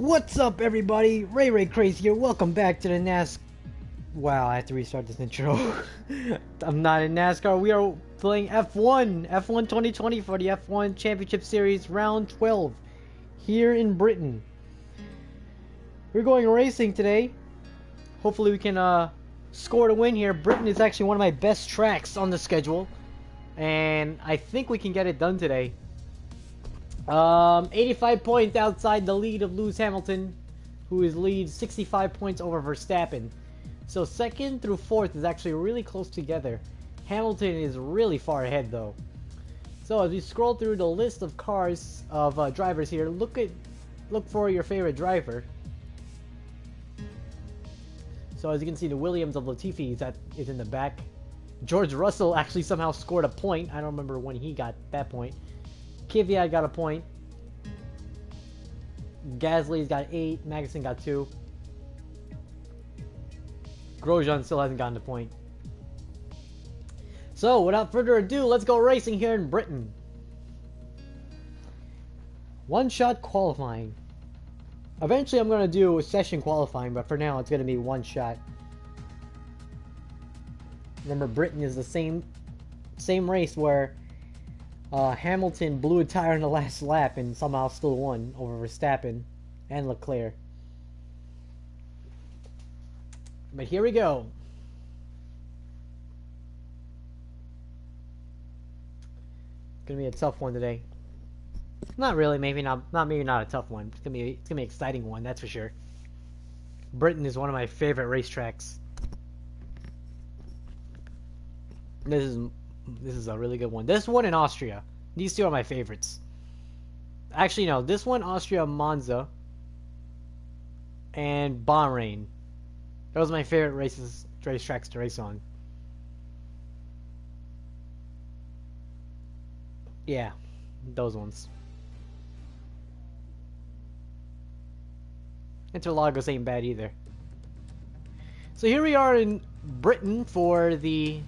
What's up, everybody? ReyReyCraze here. Welcome back to the NASCAR. Wow, I have to restart this intro. I'm not in NASCAR. We are playing F1. F1 2020 for the F1 Championship Series Round 12 here in Britain. We're going racing today. Hopefully we can score to win here. Britain is actually one of my best tracks on the schedule, and I think we can get it done today. 85 points outside the lead of Lewis Hamilton, who is leads 65 points over Verstappen. So second through fourth is actually really close together. Hamilton is really far ahead though. So as we scroll through the list of cars of drivers here, look for your favorite driver. So as you can see, the Williams of Latifi is in the back. George Russell actually somehow scored a point. I don't remember when he got that point. Kvyat got a point. Gasly's got 8. Magnussen got 2. Grosjean still hasn't gotten a point. So, without further ado, let's go racing here in Britain. One-shot qualifying. Eventually, I'm going to do a session qualifying, but for now, it's going to be one shot. Remember, Britain is the same race where Hamilton blew a tire in the last lap and somehow still won over Verstappen and Leclerc. But here we go. It's gonna be a tough one today. Not really, maybe not a tough one. It's gonna be an exciting one, that's for sure. Britain is one of my favorite racetracks. This is a really good one. This one in Austria. These two are my favorites. Actually, no. This one, Austria, Monza, and Bahrain. Those are my favorite racetracks to race on. Yeah, those ones. Interlagos ain't bad either. So here we are in Britain for the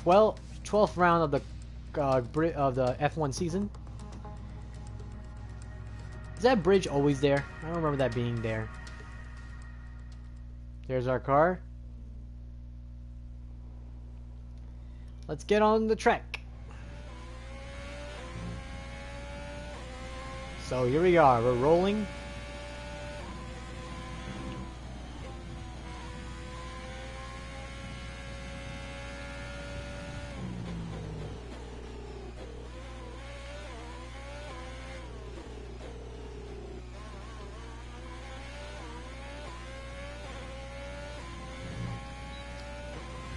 12th round of the F1 season. Is that bridge always there? I don't remember that being there. There's our car. Let's get on the track. So here we are. We're rolling.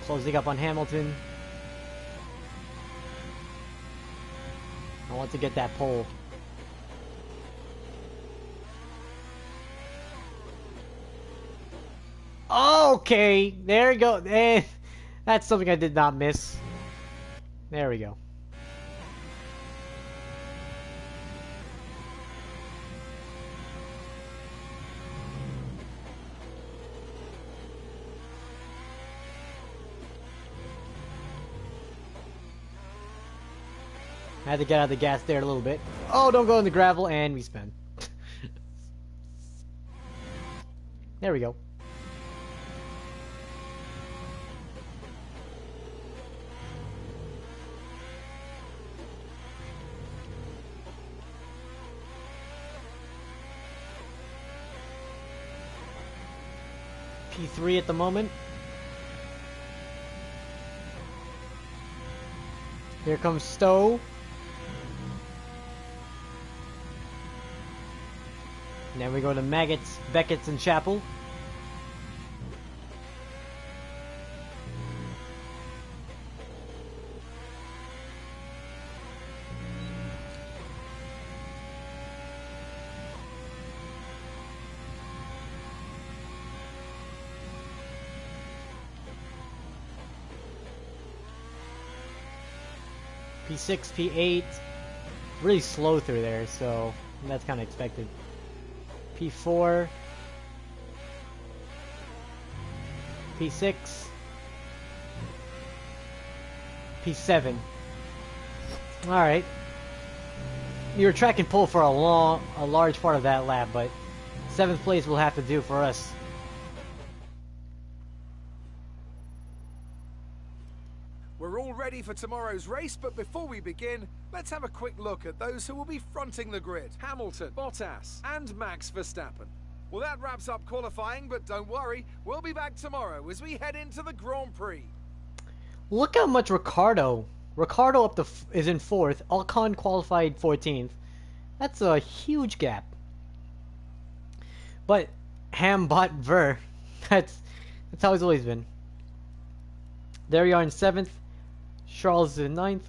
Closing up on Hamilton. I want to get that pole. Okay, there we go. That's something I did not miss. There we go. I had to get out of the gas there a little bit. Oh, don't go in the gravel, and we spin. There we go. P3 at the moment. Here comes Stowe. And then we go to Maggots, Beckett's, and Chapel. P6, P8. Really slow through there, so that's kind of expected. P4, P6, P7. Alright. You were track and pull for a large part of that lap, but 7th place will have to do for us. We're all ready for tomorrow's race, but before we begin, let's have a quick look at those who will be fronting the grid. Hamilton, Bottas, and Max Verstappen. Well, that wraps up qualifying, but don't worry, we'll be back tomorrow as we head into the Grand Prix. Look how much Ricardo up is in 4th. Ocon qualified 14th. That's a huge gap. But Ham bought Ver. That's how it's always been. There you are in 7th. Charles is in 9th.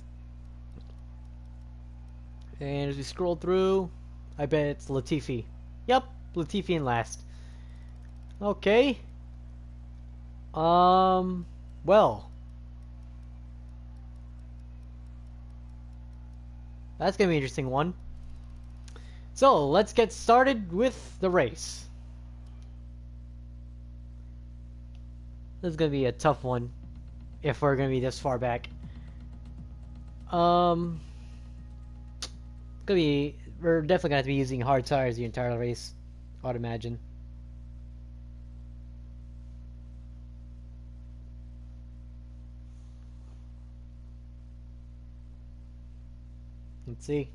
And as we scroll through, I bet it's Latifi. Yep, Latifi in last. Okay. Well. That's gonna be an interesting one. So, let's get started with the race. This is gonna be a tough one if we're gonna be this far back. We're definitely gonna have to be using hard tires the entire race, I'd imagine. Let's see.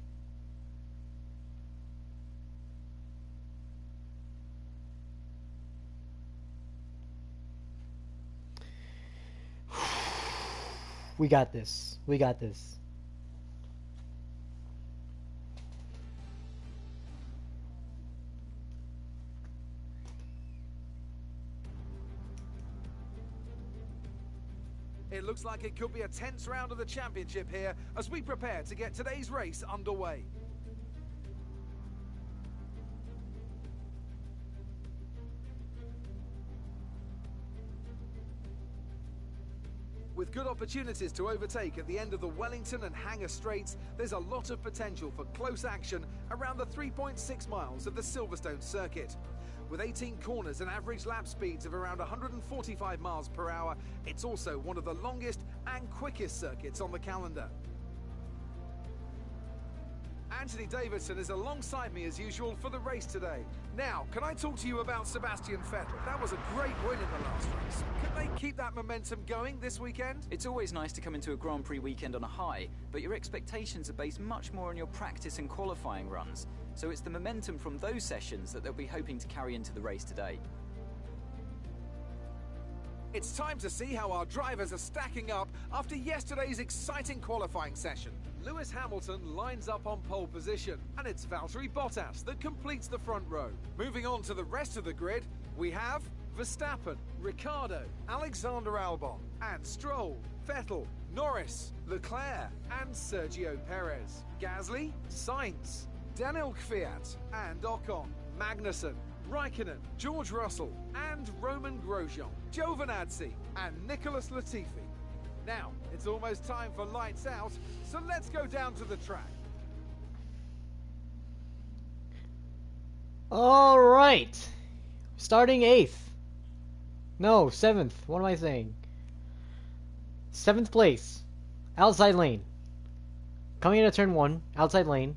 We got this. We got this. It looks like it could be a tense round of the championship here as we prepare to get today's race underway. With good opportunities to overtake at the end of the Wellington and Hangar Straights, there's a lot of potential for close action around the 3.6 miles of the Silverstone circuit. With 18 corners and average lap speeds of around 145 miles per hour, it's also one of the longest and quickest circuits on the calendar. Anthony Davidson is alongside me as usual for the race today. Now, can I talk to you about Sebastian Vettel? That was a great win in the last race. Can they keep that momentum going this weekend? It's always nice to come into a Grand Prix weekend on a high, but your expectations are based much more on your practice and qualifying runs. So it's the momentum from those sessions that they'll be hoping to carry into the race today. It's time to see how our drivers are stacking up after yesterday's exciting qualifying session. Lewis Hamilton lines up on pole position, and it's Valtteri Bottas that completes the front row. Moving on to the rest of the grid, we have Verstappen, Ricciardo, Alexander Albon, and Stroll, Vettel, Norris, Leclerc, and Sergio Perez. Gasly, Sainz, Daniel Kvyat, and Ocon, Magnussen, Raikkonen, George Russell, and Roman Grosjean, Giovinazzi, and Nicholas Latifi. Now, it's almost time for lights out, so let's go down to the track. All right. Starting 8th. No, 7th. What am I saying? 7th place. Outside lane. Coming into turn 1. Outside lane.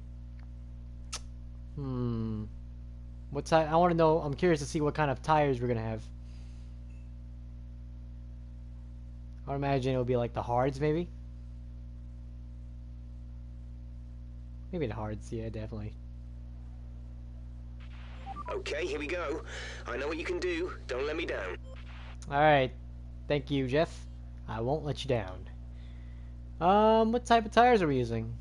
What tire? I want to know. I'm curious to see what kind of tires we're going to have. I would imagine it'll be like the hards, maybe? Maybe the hards, yeah, definitely. Okay, here we go. I know what you can do. Don't let me down. Alright. Thank you, Jeff. I won't let you down. What type of tires are we using?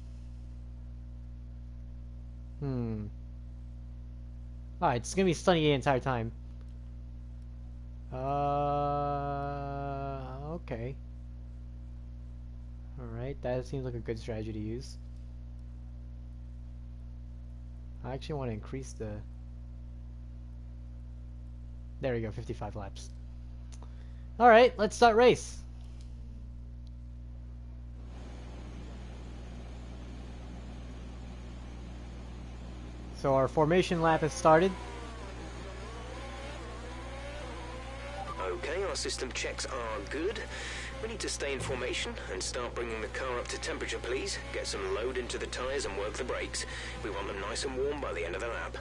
Alright, it's gonna be sunny the entire time. Okay. Alright, that seems like a good strategy to use. I actually want to increase the... There we go, 55 laps. Alright, let's start race. So our formation lap has started. Okay, our system checks are good. We need to stay in formation and start bringing the car up to temperature, please. Get some load into the tyres and work the brakes. We want them nice and warm by the end of the lap.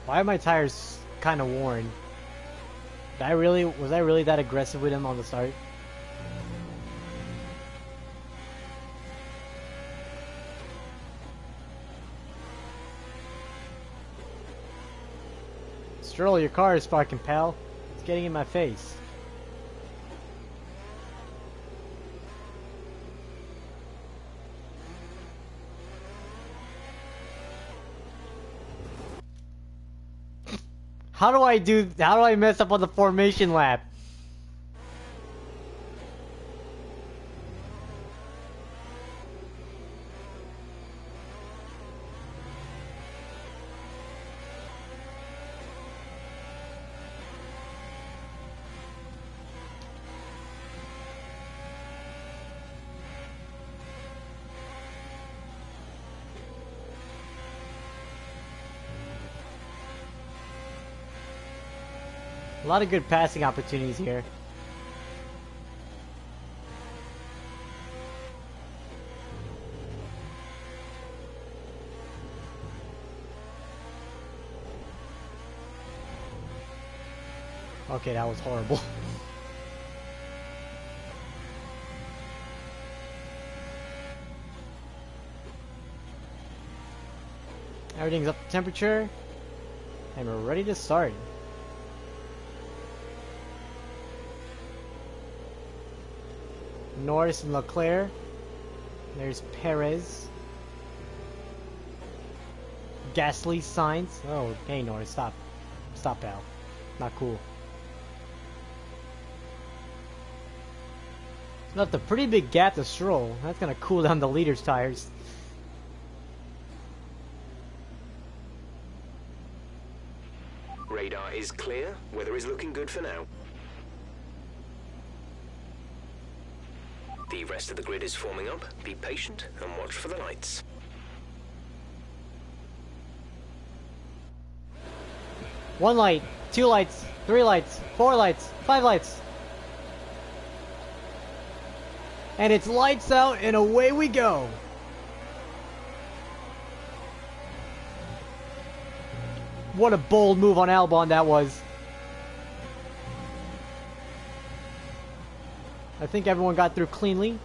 Why are my tires kind of worn? Was I really that aggressive with him on the start? Stroll, your car is sparking, pal. It's getting in my face. How do I mess up on the formation lap? A lot of good passing opportunities here. Okay, that was horrible. Everything's up to temperature, and we're ready to start. Norris and Leclerc. There's Perez. Gasly, Sainz. Oh, hey Norris, stop. Stop, pal. Not cool. Left a pretty big gap to Stroll. That's gonna cool down the leader's tires. Radar is clear. Weather is looking good for now. The rest of the grid is forming up. Be patient and watch for the lights. One light, 2 lights, 3 lights, 4 lights, 5 lights. And it's lights out and away we go. What a bold move on Albon that was. I think everyone got through cleanly.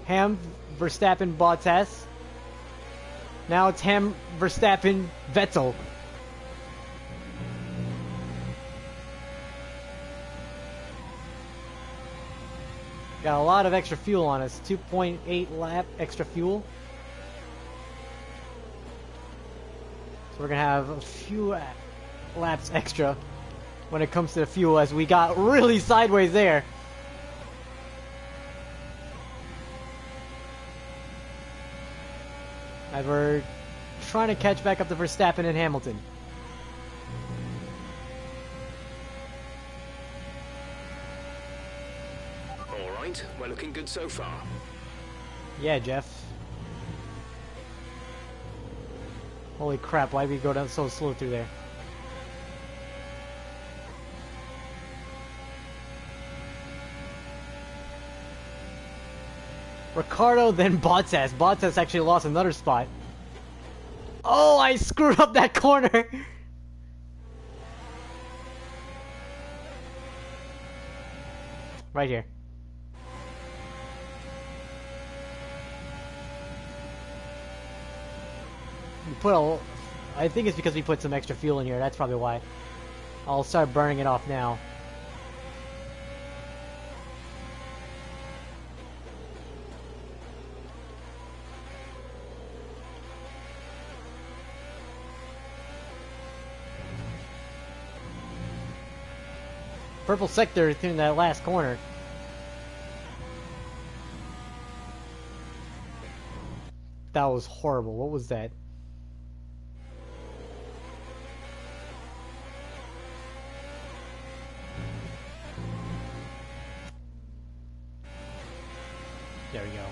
Ham, Verstappen, Bottas. Now it's Ham, Verstappen, Vettel. Got a lot of extra fuel on us. 2.8 lap extra fuel. So we're gonna have a few laps extra when it comes to the fuel, as we got really sideways there. As we're trying to catch back up to Verstappen and Hamilton. Alright, we're looking good so far. Yeah, Jeff. Holy crap, why did we go down so slow through there? Ricardo, then Bottas. Bottas actually lost another spot. Oh, I screwed up that corner. Right here. We put a... I think it's because we put some extra fuel in here. That's probably why. I'll start burning it off now. Purple sector in that last corner. That was horrible. What was that? There we go.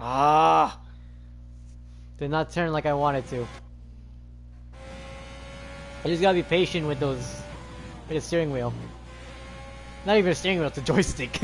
Ah! Did not turn like I wanted to. You just gotta be patient with those, with the steering wheel. Not even a steering wheel, it's a joystick.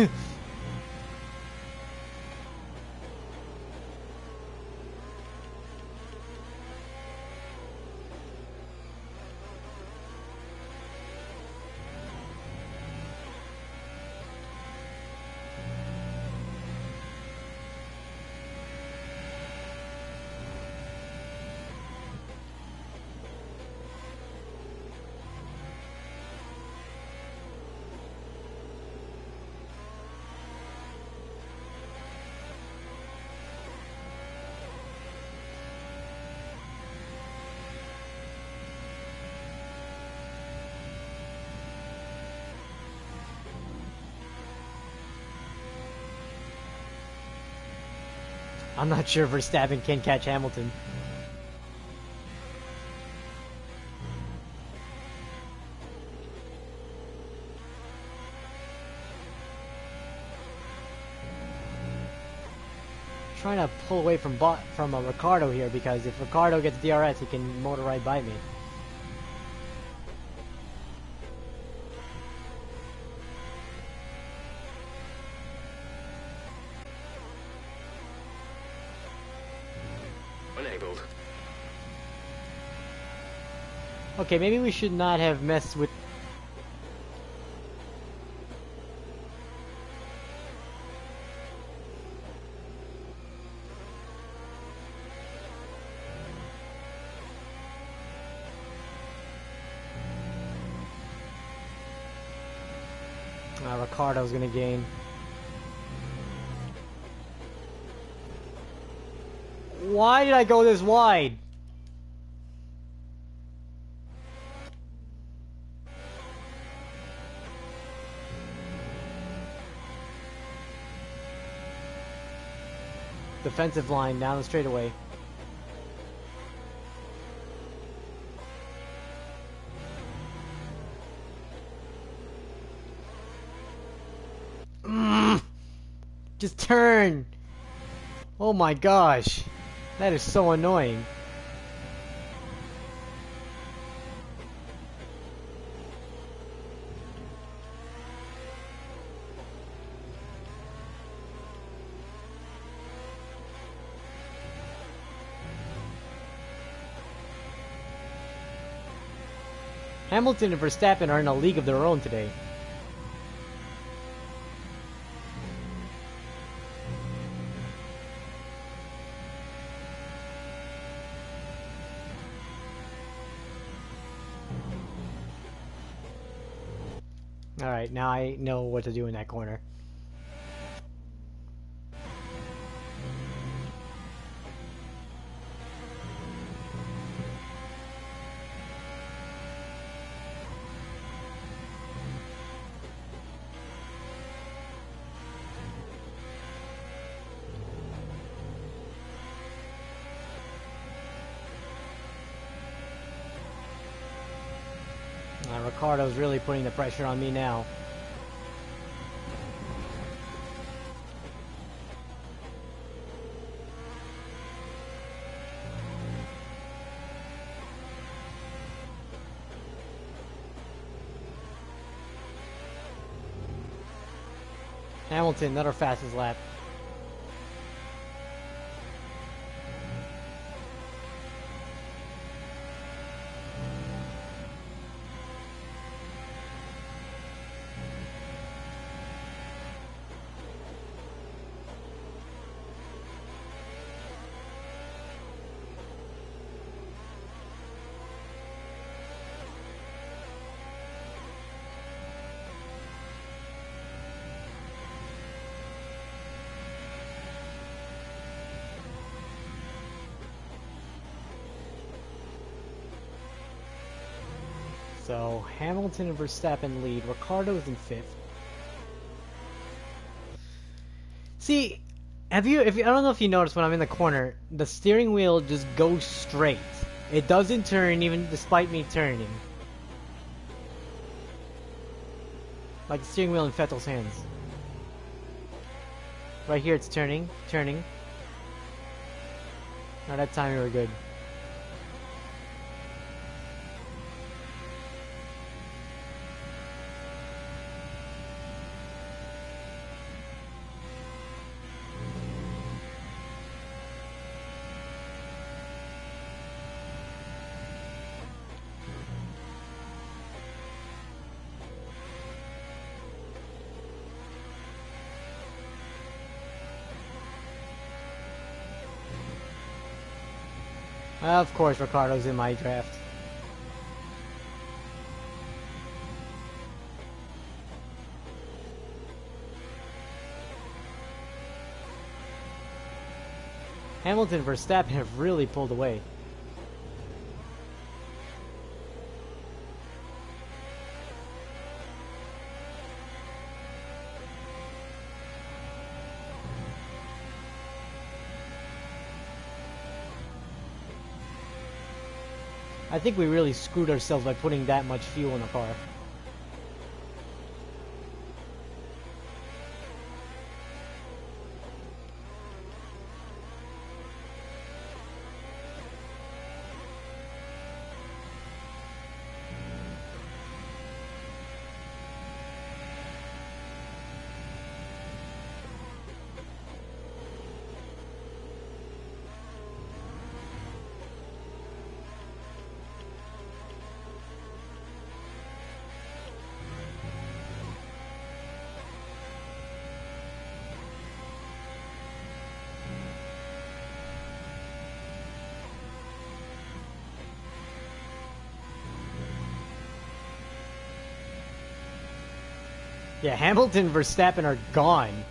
I'm not sure Verstappen can catch Hamilton. Trying to pull away from Ricardo here, because if Ricardo gets DRS, he can motor right by me. Enabled. Okay, maybe we should not have messed with... Ricardo's gonna gain. Why did I go this wide? Defensive line down the straightaway. Just turn. Oh my gosh. That is so annoying. Hamilton and Verstappen are in a league of their own today. Alright, now I know what to do in that corner. Ricardo's really putting the pressure on me now. Hamilton, another fastest lap. So Hamilton and Verstappen lead. Ricardo's in 5th. See, I don't know if you noticed when I'm in the corner, the steering wheel just goes straight. It doesn't turn even despite me turning. Like the steering wheel in Vettel's hands. Right here it's turning. Now that time we were good. Of course, Ricardo's in my draft. Hamilton and Verstappen have really pulled away. I think we really screwed ourselves by putting that much fuel in the car. Yeah, Hamilton and Verstappen are gone.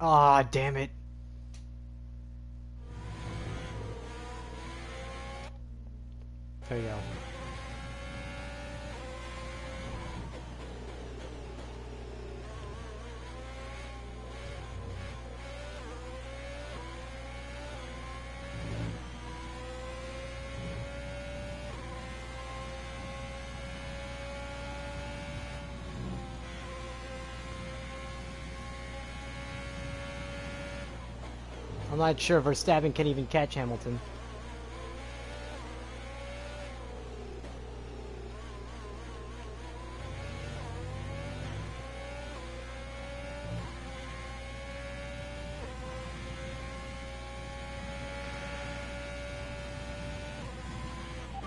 Ah, damn it. There you go. I'm not sure if Verstappen can even catch Hamilton.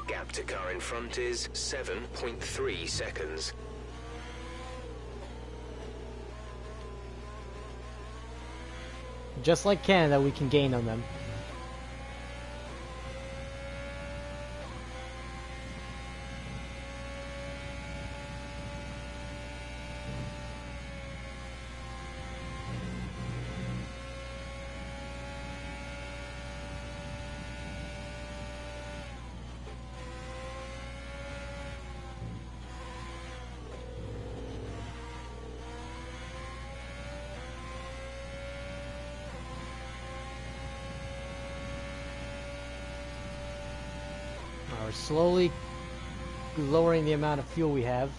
Gap to car in front is 7.3 seconds. Just like Canada, we can gain on them. We're slowly lowering the amount of fuel we have.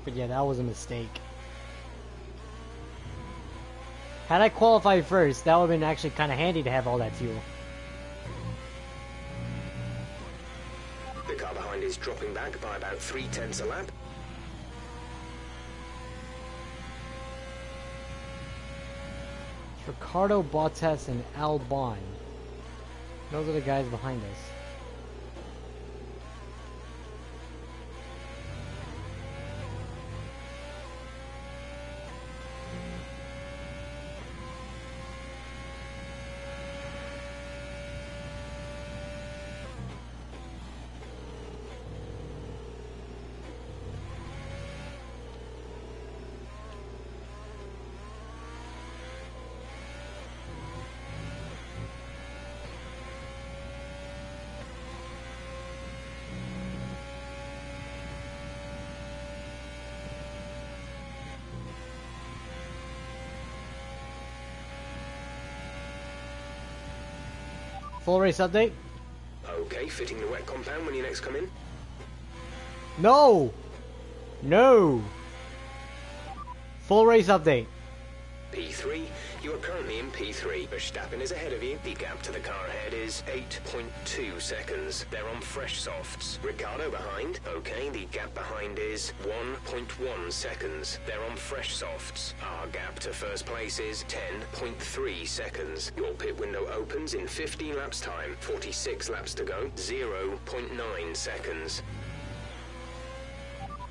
But yeah, that was a mistake. Had I qualified first, that would have been actually kind of handy to have all that fuel. The car behind is dropping back by about 0.3 a lap. Ricardo, Bottas, and Albon. Those are the guys behind us. Full race update. Okay, fitting the wet compound when you next come in. No! No! Full race update. P3, you are currently in P3. Verstappen is ahead of you. The gap to the car ahead is 8.2 seconds. They're on fresh softs. Ricardo behind. Okay, the gap behind is 1.1 seconds. They're on fresh softs. Our gap to first place is 10.3 seconds. Your pit window opens in 15 laps time. 46 laps to go. 0.9 seconds.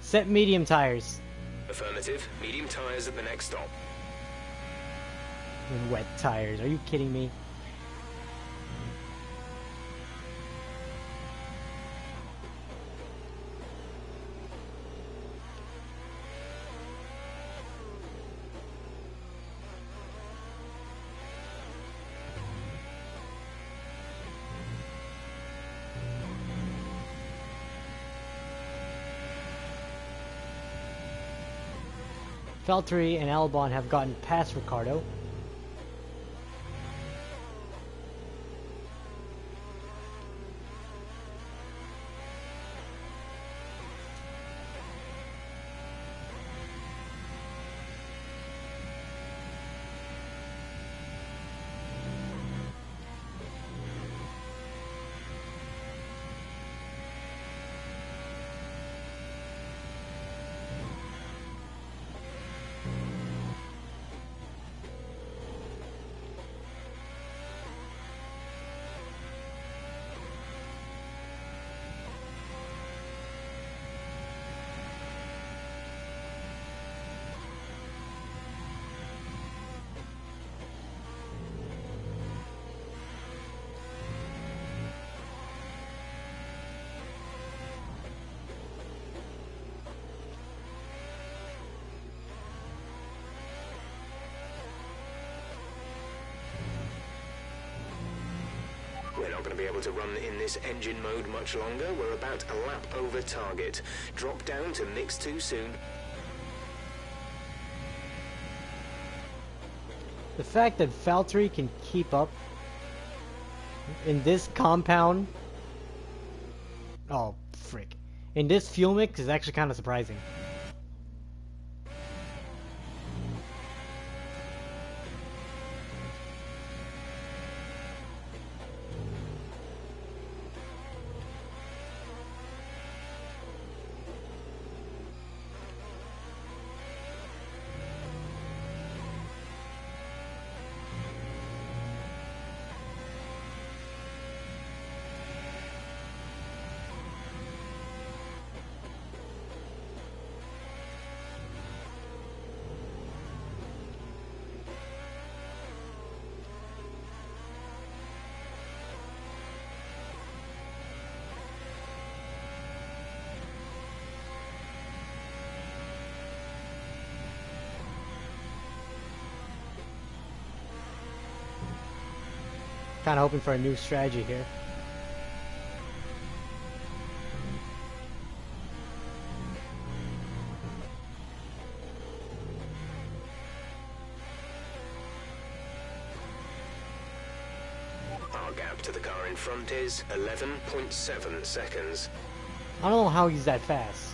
Set medium tires. Affirmative. Medium tires at the next stop. And wet tires. Are you kidding me? Valtteri and Albon have gotten past Ricardo. We're not going to be able to run in this engine mode much longer. We're about a lap over target. Drop down to mix 2 soon. The fact that Valtteri can keep up in this compound, oh frick, in this fuel mix is actually kind of surprising. Kind of hoping for a new strategy here. Our gap to the car in front is 11.7 seconds. I don't know how he's that fast.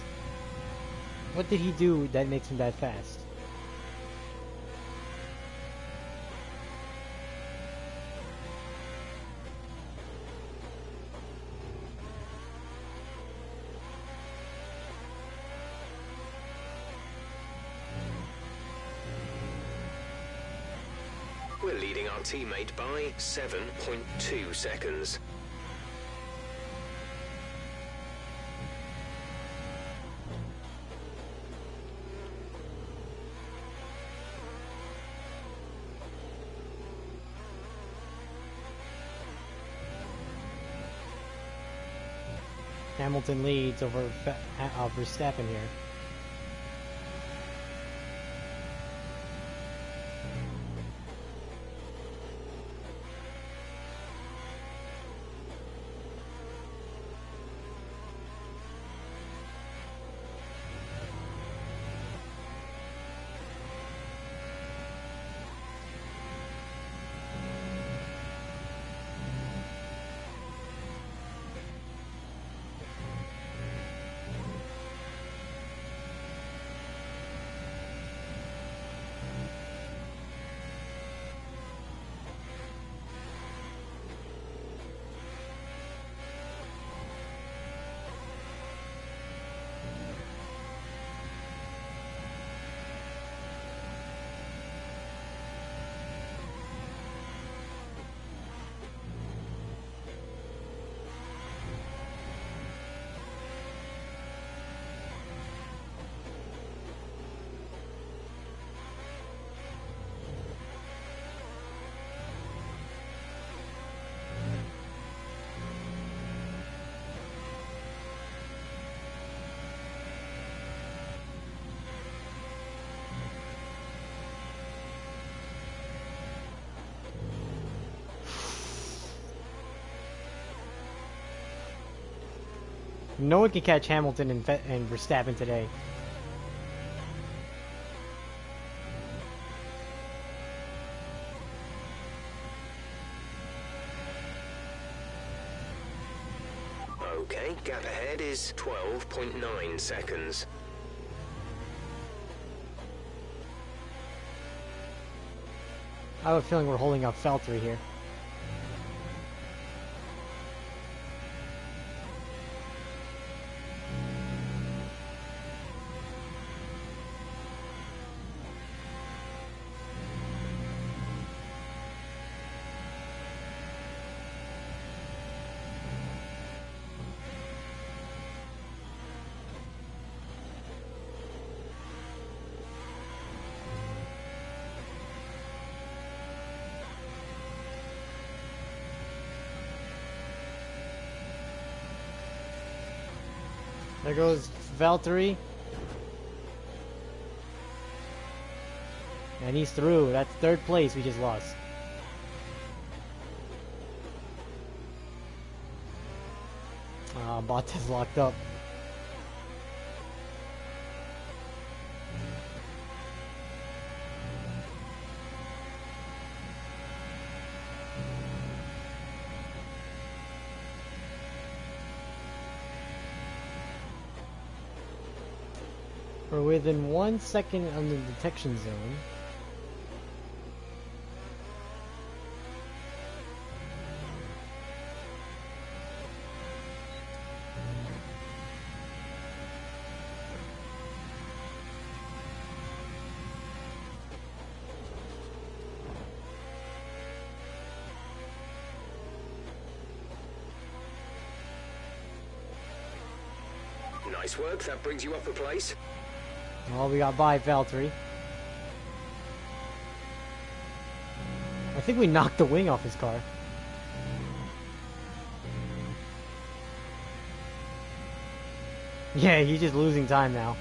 What did he do that makes him that fast? We're leading our teammate by 7.2 seconds. Hamilton leads over Verstappen here. No one can catch Hamilton and Verstappen today. Okay, gap ahead is 12.9 seconds. I have a feeling we're holding up Valtteri here. There goes Valtteri. And he's through. That's third place we just lost. Bottas locked up. We're within 1 second on the detection zone. Nice work, that brings you up a place. Well, we got by Valtteri. I think we knocked the wing off his car. Yeah, he's just losing time now.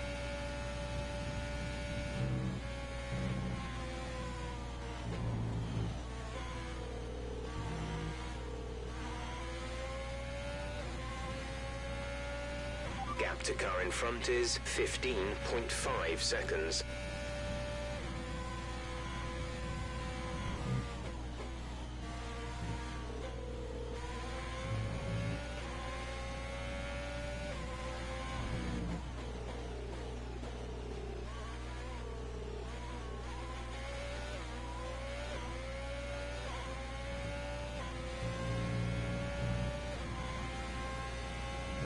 Gap to car in front is 15.5 seconds.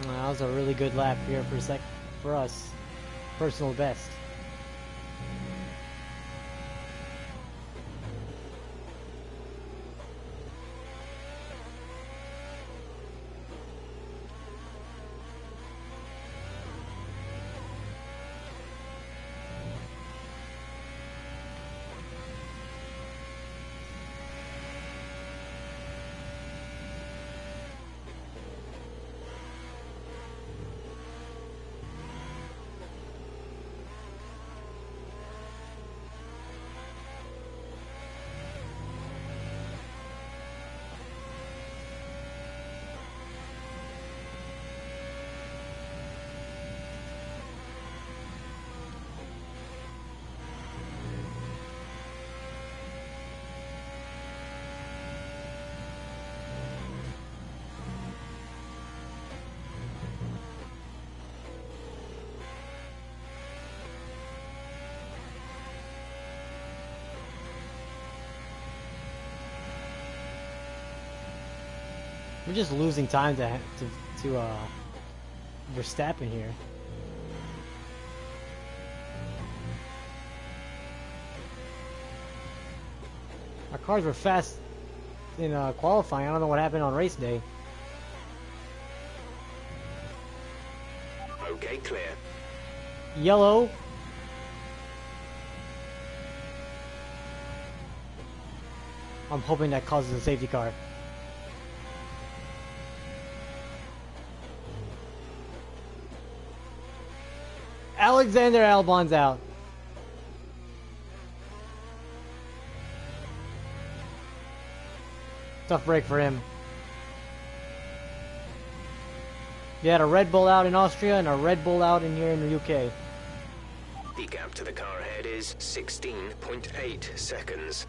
That was a really good lap here for us. Personal best. We're just losing time to Verstappen here. Our cars were fast in qualifying. I don't know what happened on race day. Okay, clear. Yellow. I'm hoping that causes a safety car. Alexander Albon's out. Tough break for him. You had a Red Bull out in Austria and a Red Bull out in here in the UK. The gap to the car ahead is 16.8 seconds.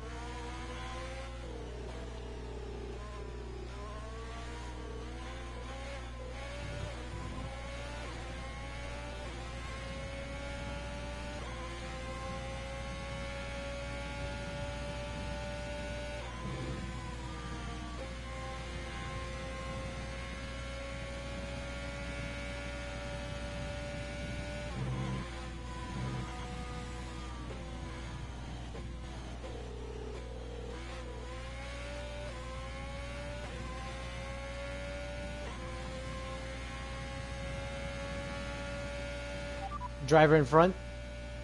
Driver in front.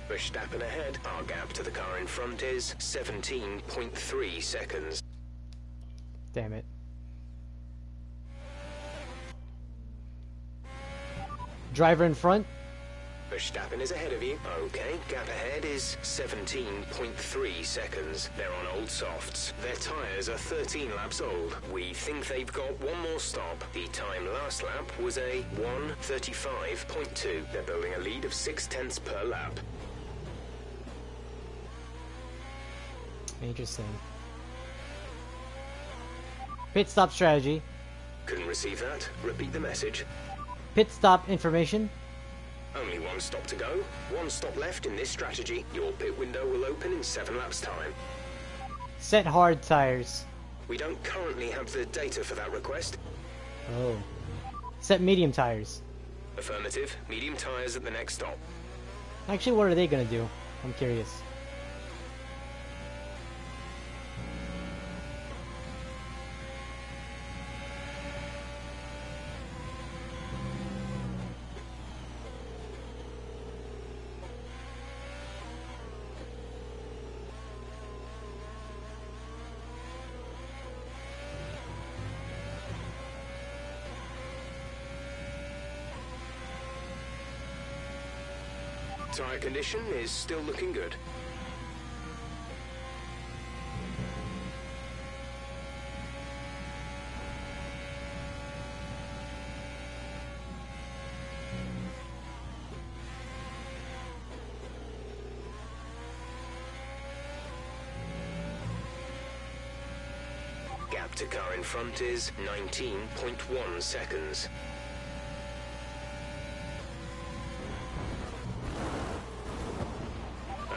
Verstappen ahead. Our gap to the car in front is 17.3 seconds. Damn it. Driver in front. Verstappen is ahead of you. Okay, gap ahead is 17.3 seconds. They're on old softs. Their tyres are 13 laps old. We think they've got one more stop. The time last lap was a 1:35.2. They're building a lead of 0.6 per lap. Interesting. Pit stop strategy. Couldn't receive that. Repeat the message. Pit stop information. Only one stop to go. One stop left in this strategy. Your pit window will open in 7 laps' time. Set hard tires. We don't currently have the data for that request. Oh. Set medium tires. Affirmative. Medium tyres at the next stop. Actually, what are they gonna do? I'm curious. Tyre condition is still looking good. Gap to car in front is 19.1 seconds.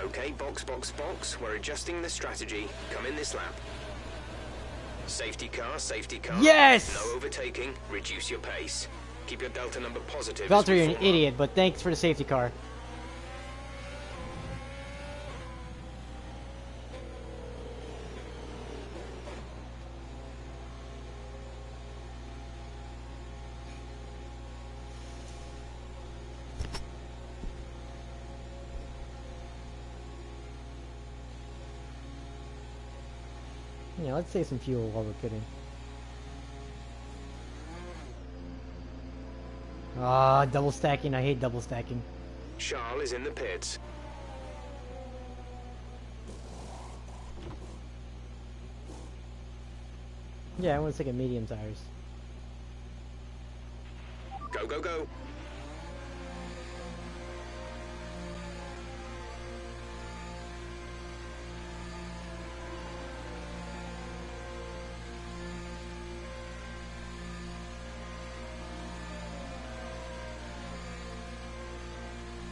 Okay, box, box, box. We're adjusting the strategy. Come in this lap. Safety car, safety car. Yes! No overtaking. Reduce your pace. Keep your delta number positive. Valtteri, you're an idiot, but thanks for the safety car. Yeah, let's save some fuel while we're pitting. Ah, double stacking. I hate double stacking. Charles is in the pits. Yeah, I want to take a medium tires. Go, go, go.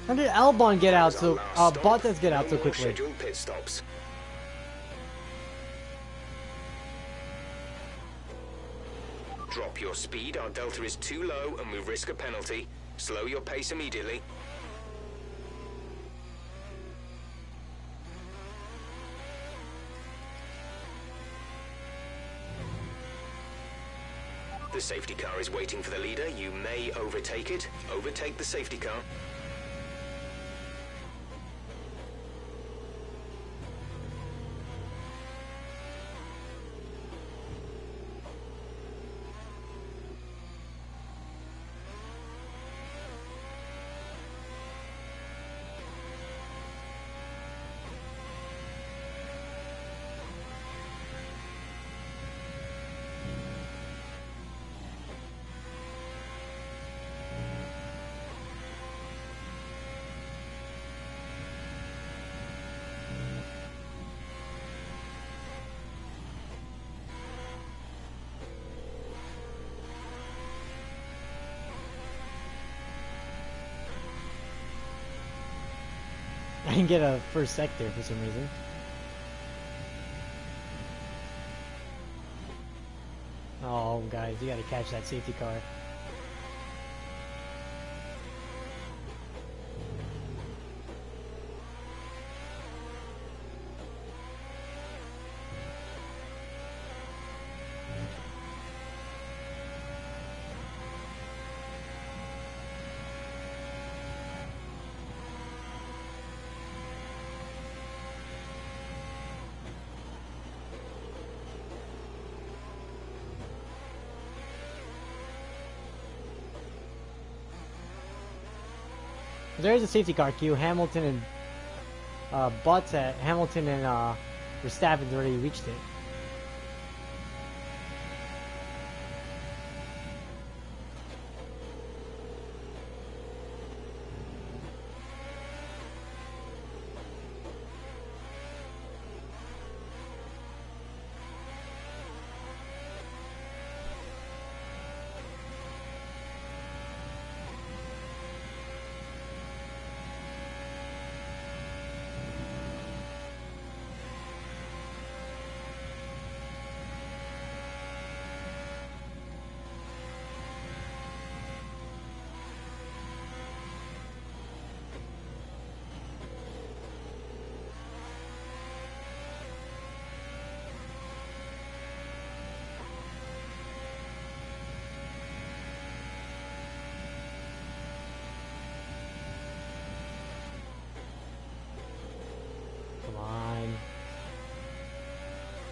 How did Albon get out so Bottas get out so quickly? Scheduled pit stops. Drop your speed, our delta is too low and we risk a penalty. Slow your pace immediately. The safety car is waiting for the leader. You may overtake it. Overtake the safety car. I didn't get a first sector for some reason. Oh, guys, you gotta catch that safety car. There's a safety car queue. Hamilton and Hamilton and Verstappen's already reached it.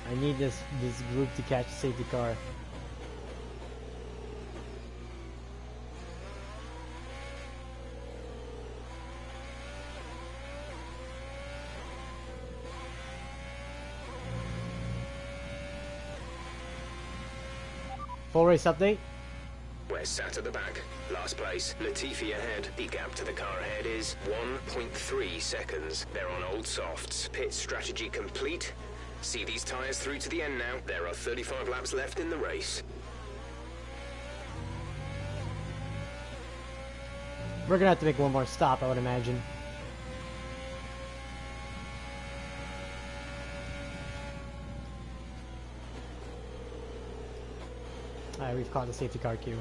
I need this group to catch the safety car. Full race update. We're sat at the back. Last place. Latifi ahead. The gap to the car ahead is 1.3 seconds. They're on old softs. Pit strategy complete. See these tyres through to the end now. There are 35 laps left in the race. We're gonna have to make one more stop, I would imagine. Alright, we've caught the safety car queue.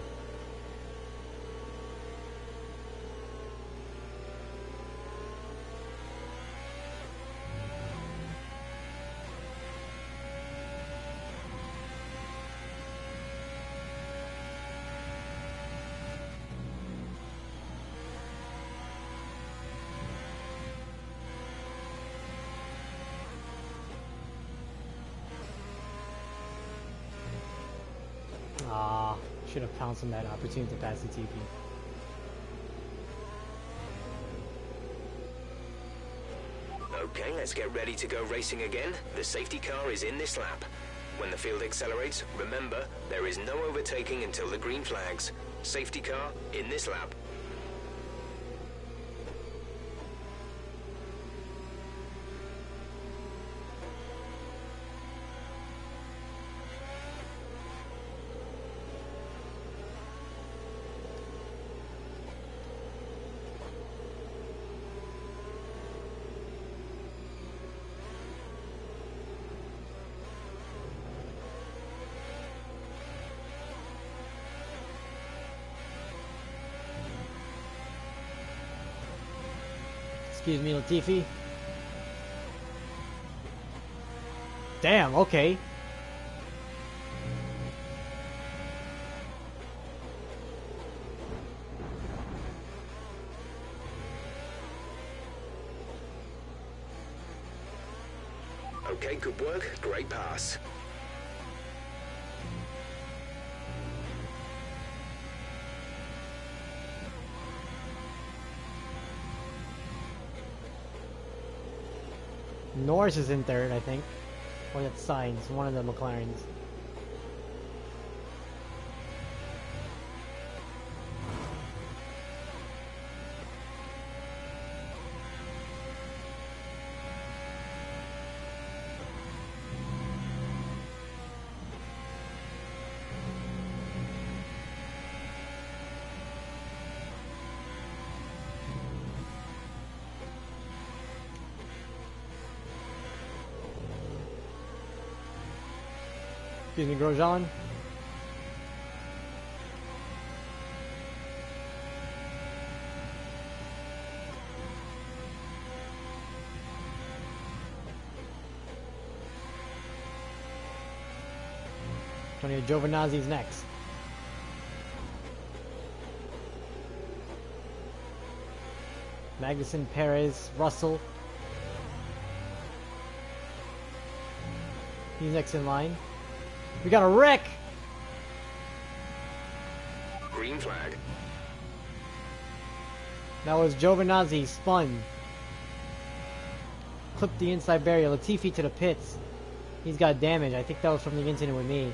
Should have pounced on that opportunity to pass the TP. Okay, let's get ready to go racing again. The safety car is in this lap. When the field accelerates, remember, there is no overtaking until the green flags. Safety car in this lap. Excuse me, Latifi. Damn, okay. Okay, good work. Great pass. Norris is in third, I think. Or that's Sainz, one of the McLarens. Excuse me, Grosjean. Antonio Giovinazzi's next. Magnussen, Perez, Russell. He's next in line. We got a wreck! Green flag. That was Giovinazzi spun. Clipped the inside barrier. Latifi to the pits. He's got damage. I think that was from the incident with me.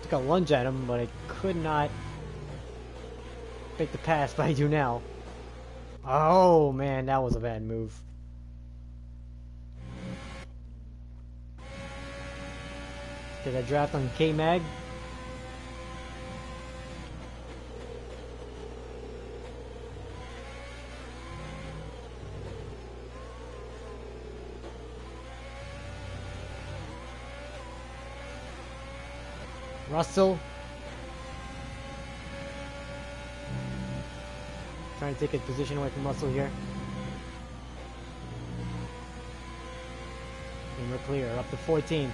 Took a lunge at him, but I could not make the pass, but I do now. Oh man, that was a bad move. Did I draft on K-Mag? Russell. Trying to take a position away from Russell here. And we're clear, up to 14.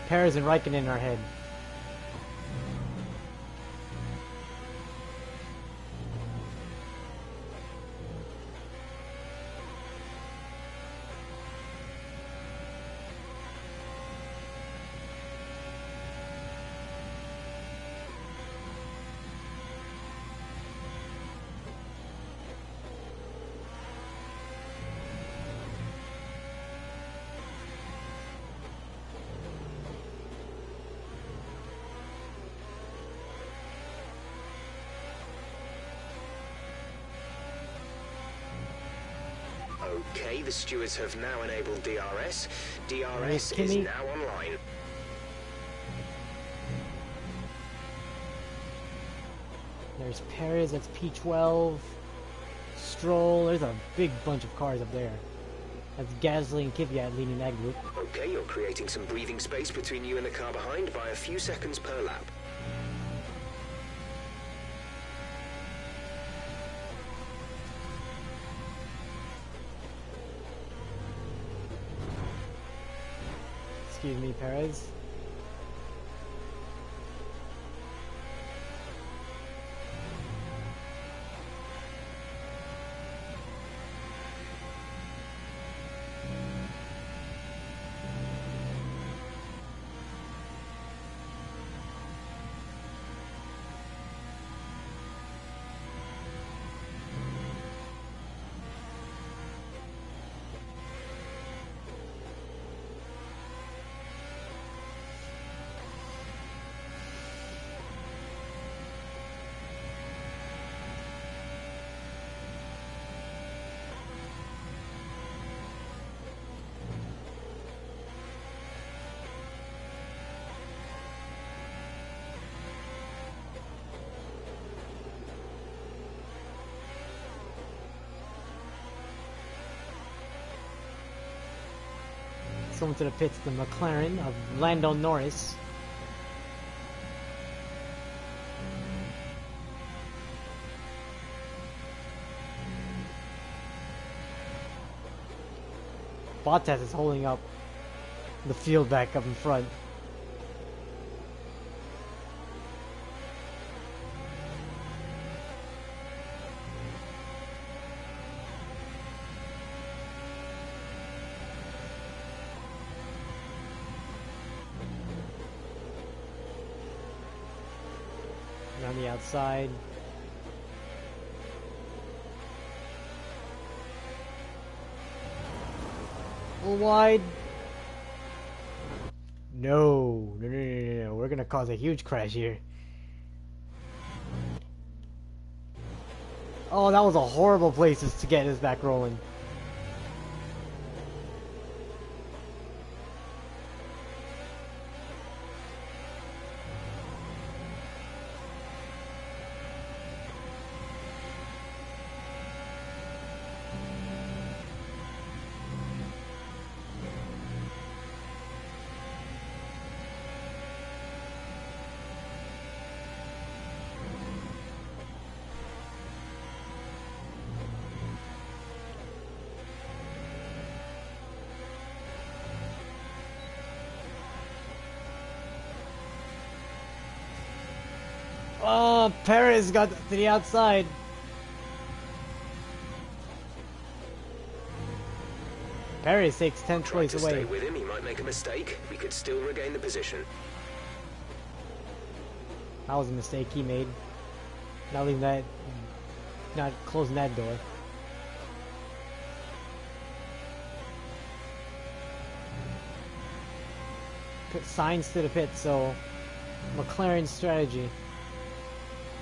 Perez and Raikkonen are ahead. Okay, the stewards have now enabled DRS. DRS Nice, is now online. There's Perez, that's P12. Stroll, there's a big bunch of cars up there. That's Gasly and Kvyat leading that group. Okay, you're creating some breathing space between you and the car behind by a few seconds per lap. Excuse me, Perez. Someone to the pits, the McLaren of Lando Norris. Bottas is holding up the field back up in front. On the outside. A little wide. No. We're gonna cause a huge crash here. Oh, that was a horrible place to get us back rolling. Oh, Perez got to the outside. Perez takes 10 Try points to away. stay with him, he might make a mistake. We could still regain the position. That was a mistake he made. Not leaving that, not closing that door. Put signs to the pit, so McLaren's strategy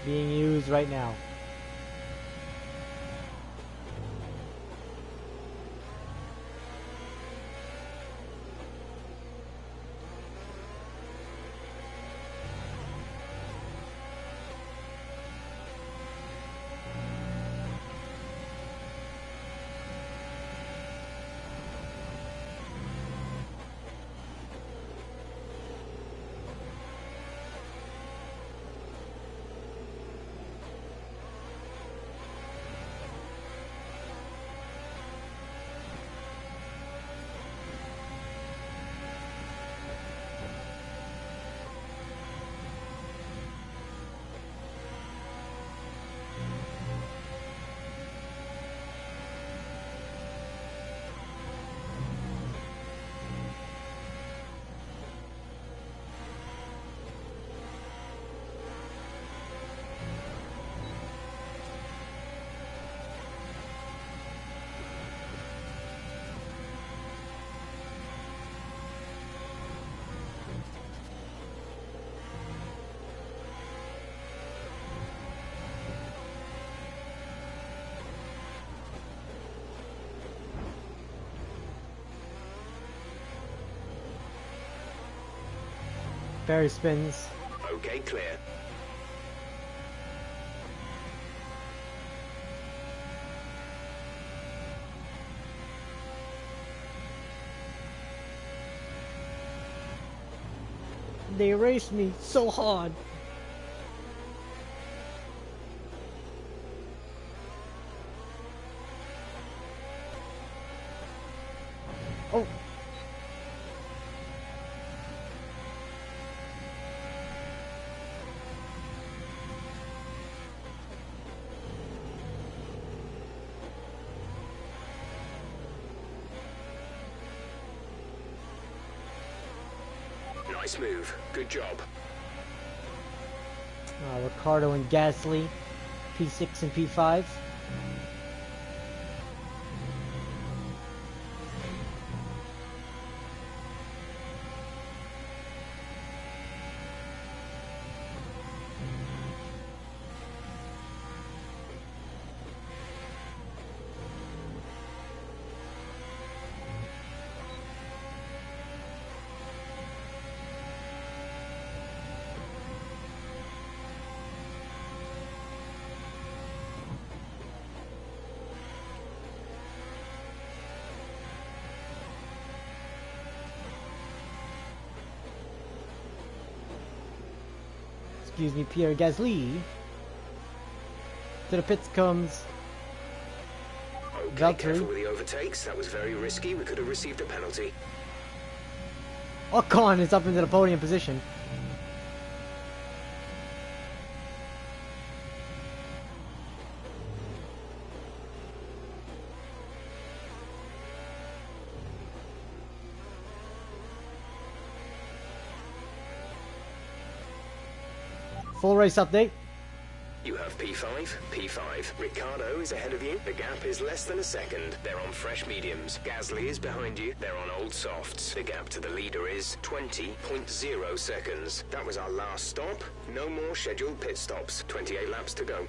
being used right now. Barry spins. Okay, clear. They raced me so hard. Oh. Nice move. Good job. Ricardo and Gasly, P6 and P5. Excuse me, Pierre Gasly. To the pits comes Okay, Valtteri. careful with the overtakes. That was very risky. We could have received a penalty. Ocon is up into the podium position. Full race update. You have P5, P5. Ricardo is ahead of you. The gap is less than a second. They're on fresh mediums. Gasly is behind you. They're on old softs. The gap to the leader is 20.0 seconds. That was our last stop. No more scheduled pit stops. 28 laps to go.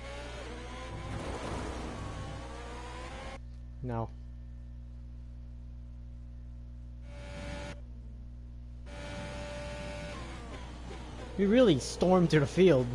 No. We really stormed to the field.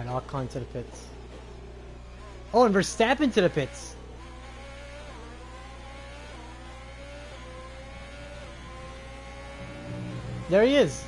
Ocon to the pits. Oh, and Verstappen to the pits. There he is.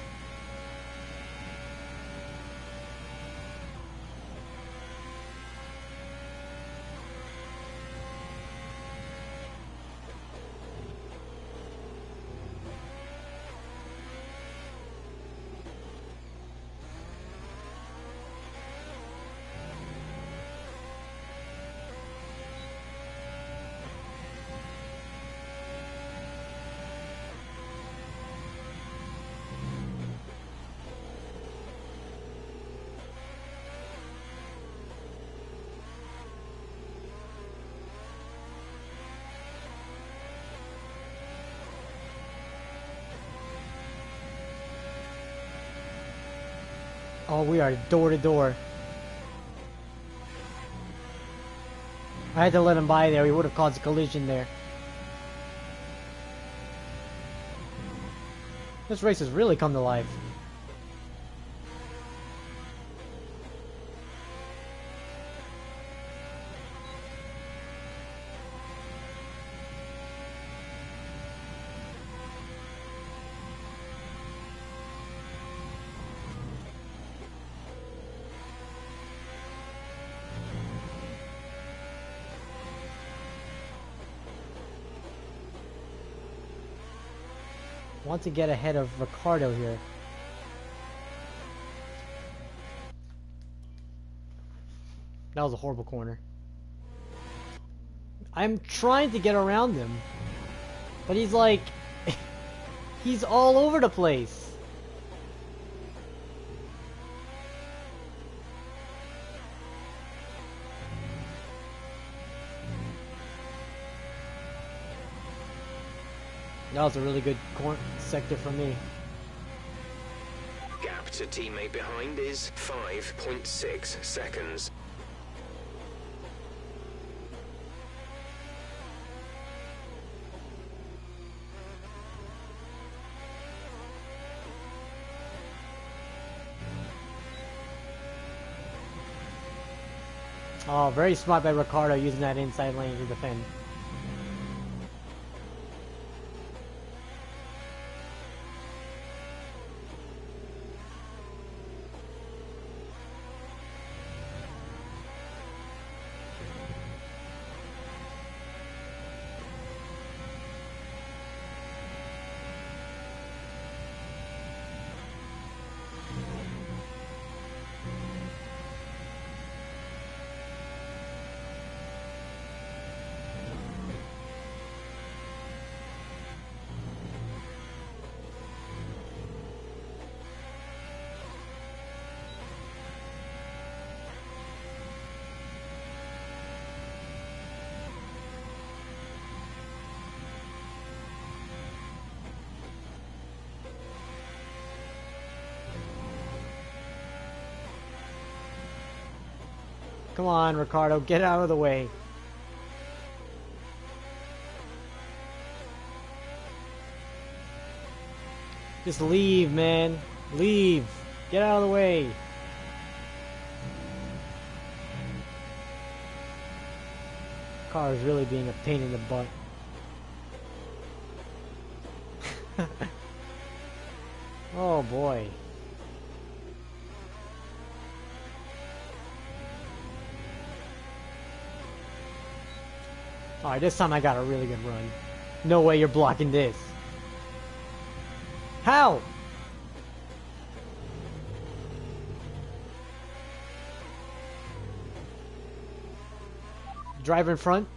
Oh, we are door to door. I had to let him by there. He would have caused a collision there. This race has really come to life. Want to get ahead of Ricardo here. That was a horrible corner. I'm trying to get around him, but he's like, he's all over the place. That was a really good sector for me. Gap to teammate behind is 5.6 seconds. Oh, very smart by Ricardo using that inside lane to defend. Come on, Ricardo, get out of the way. Just leave, man. Leave. Get out of the way. Car is really being a pain in the butt. Oh boy. Alright, this time I got a really good run. No way you're blocking this. How? Driver in front.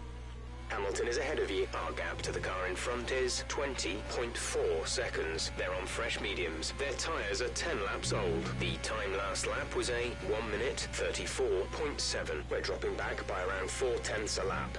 Hamilton is ahead of you. Our gap to the car in front is 20.4 seconds. They're on fresh mediums. Their tyres are 10 laps old. The time last lap was a 1 minute 34.7. We're dropping back by around 4/10 a lap.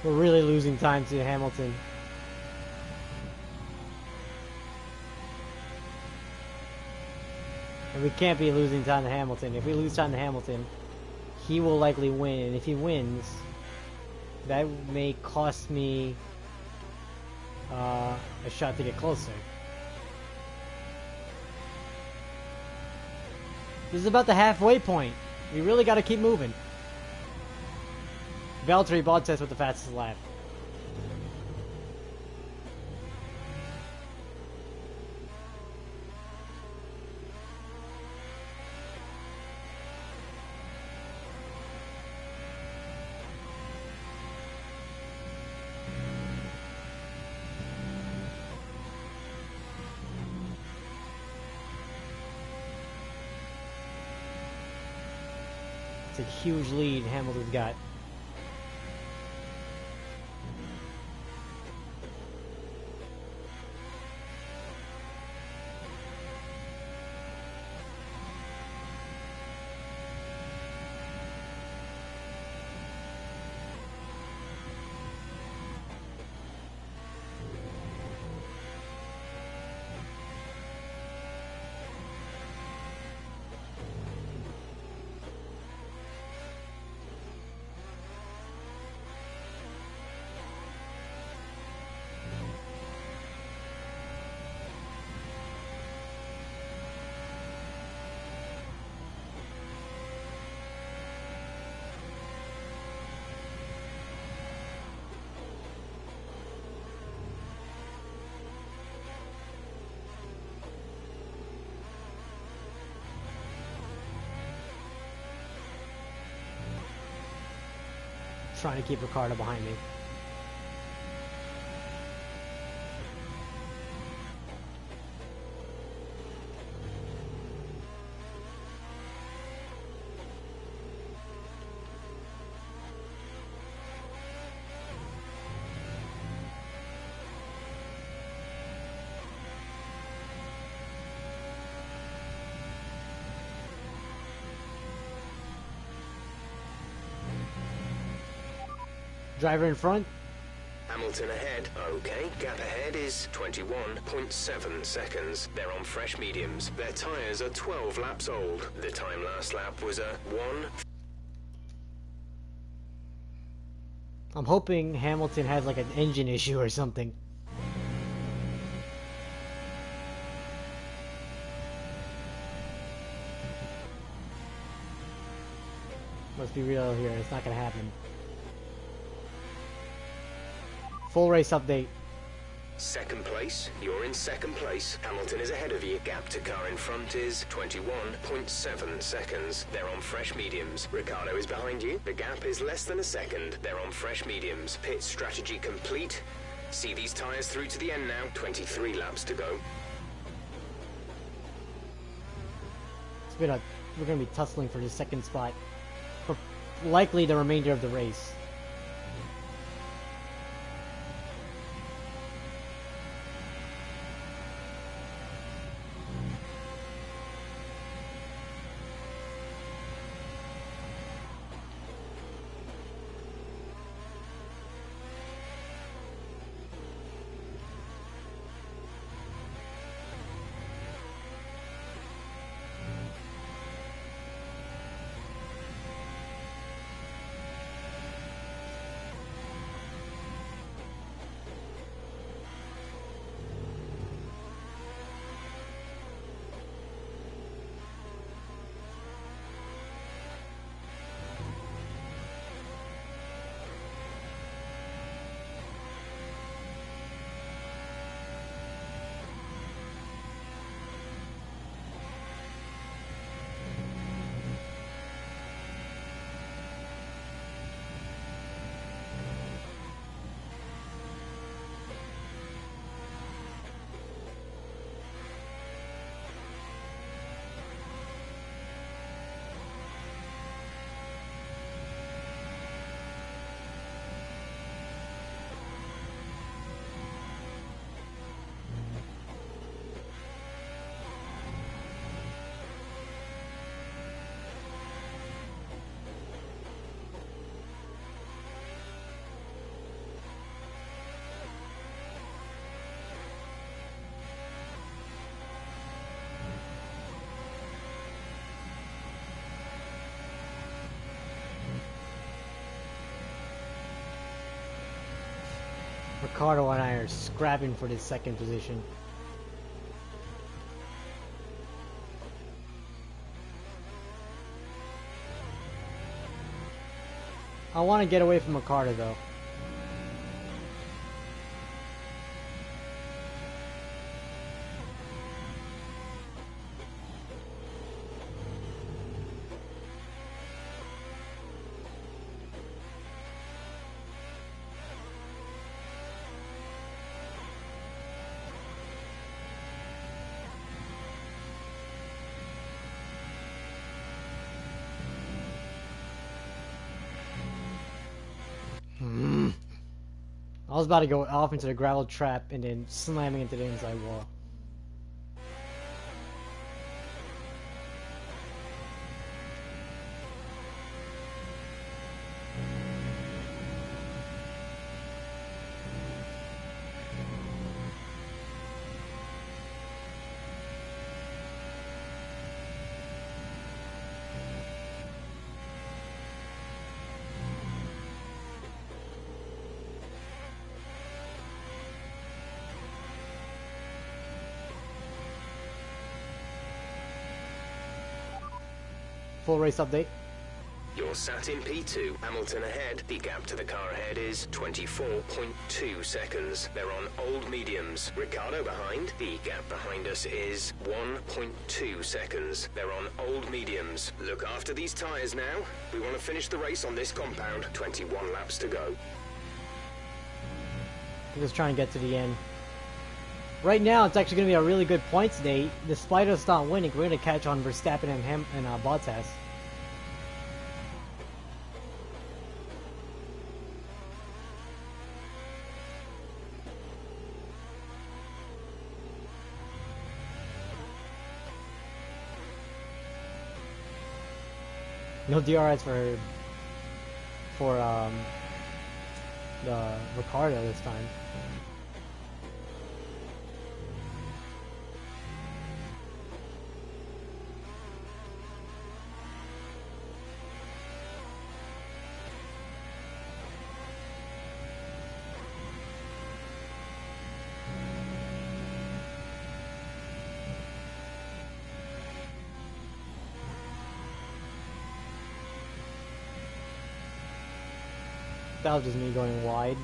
We're really losing time to Hamilton. And we can't be losing time to Hamilton. If we lose time to Hamilton, he will likely win. And if he wins, that may cost me a shot to get closer. This is about the halfway point. We really got to keep moving. Valtteri Bottas with the fastest lap. It's a huge lead Hamilton's got. Trying to keep Ricardo behind me. Driver in front. Hamilton ahead. Okay, gap ahead is 21.7 seconds. They're on fresh mediums. Their tyres are 12 laps old. The time last lap was a 1. I'm hoping Hamilton has like an engine issue or something. Let's be real here, it's not gonna happen. Full race update. Second place. You're in second place. Hamilton is ahead of you. Gap to car in front is 21.7 seconds. They're on fresh mediums. Ricardo is behind you. The gap is less than a second. They're on fresh mediums. Pit strategy complete. See these tyres through to the end now. 23 laps to go. We're gonna be tussling for the second spot for likely the remainder of the race. Ricardo and I are scrapping for this second position. I want to get away from Ricardo though. I was about to go off into the gravel trap and then slamming into the inside wall. Full race update. You're sat in P2, Hamilton ahead. The gap to the car ahead is 24.2 seconds. They're on old mediums. Ricardo behind. The gap behind us is 1.2 seconds. They're on old mediums. Look after these tyres now. We want to finish the race on this compound. 21 laps to go. I'm just trying to get to the end. Right now, it's actually going to be a really good points day. Despite us not winning, we're going to catch on Verstappen and Bottas. No DRS for the Ricardo this time. That was just me going wide.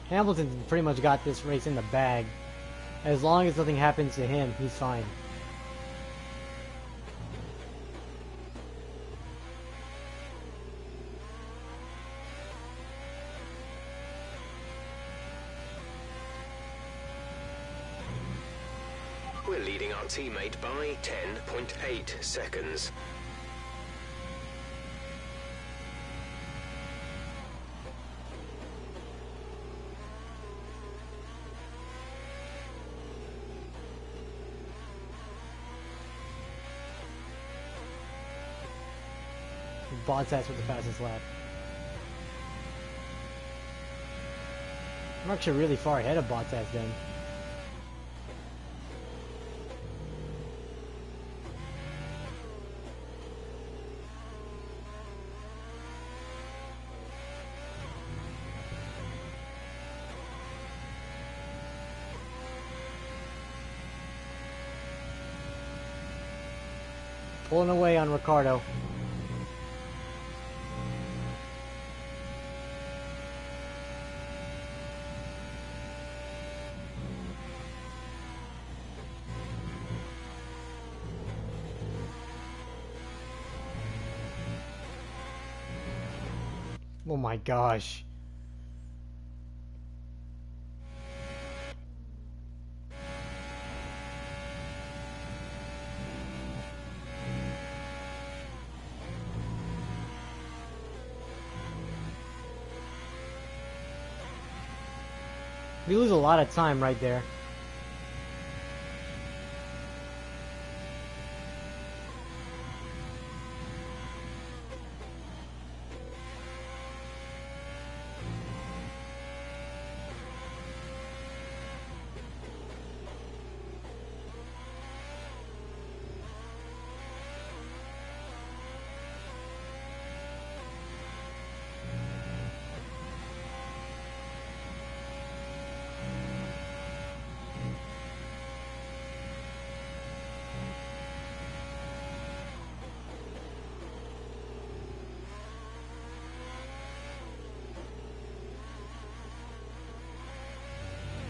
Hamilton pretty much got this race in the bag. As long as nothing happens to him, he's fine. We're leading our teammate by 10.8 seconds. Bottas with the fastest lap. I'm actually really far ahead of Bottas then. Pulling away on Ricardo. Oh my gosh. We lose a lot of time right there.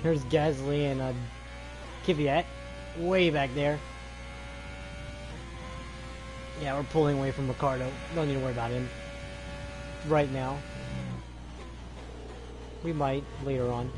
Here's Gasly and Kvyat, way back there. Yeah, we're pulling away from Ricardo. Don't need to worry about him right now. We might later on.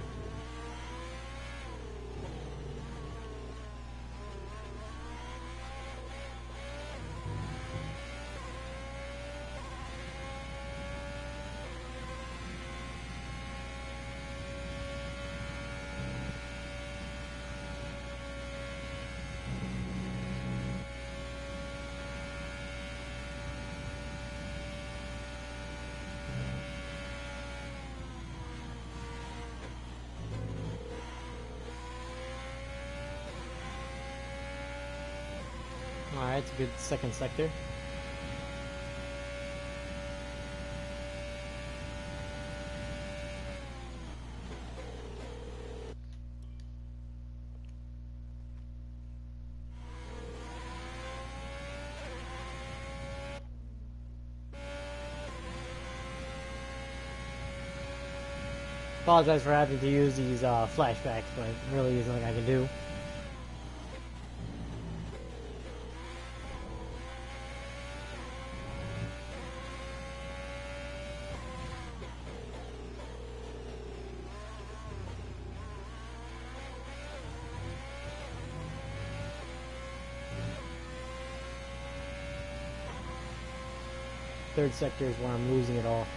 Alright, it's a good second sector. Apologize for having to use these flashbacks, but really there's nothing I can do. Third sector is where I'm losing it all.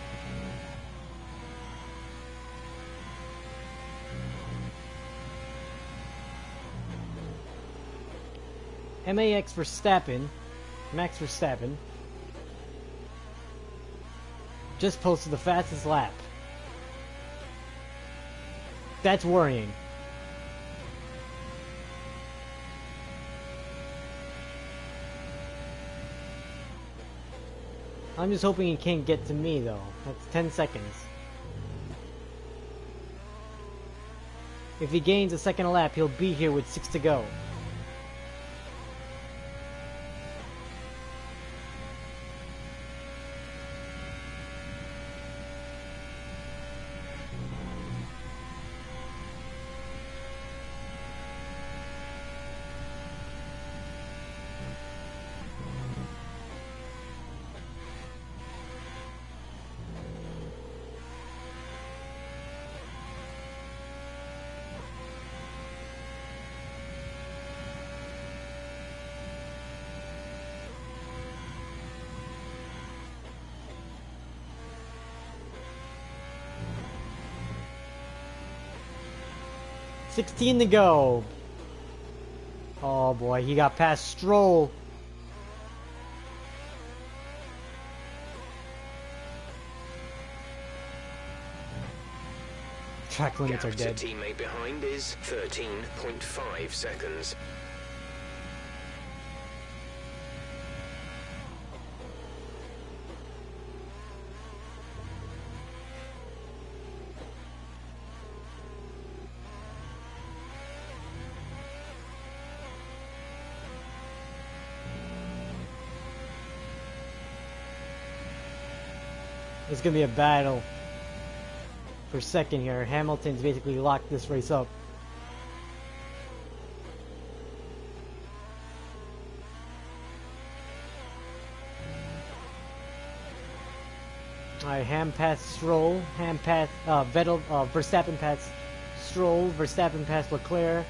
Max Verstappen just posted the fastest lap. That's worrying. I'm just hoping he can't get to me though. That's 10 seconds. If he gains a second lap, he'll be here with 6 to go. $16 to go. Oh boy, he got past Stroll. Track limits are dead. Gap to teammate behind is 13.5 seconds. It's gonna be a battle for second here. Hamilton's basically locked this race up. Alright, Ham passed Stroll, Verstappen passed Stroll, Verstappen passed Leclerc,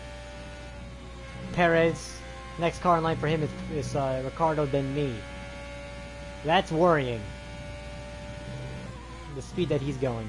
Perez. Next car in line for him is Ricardo, then me. That's worrying. The speed that he's going.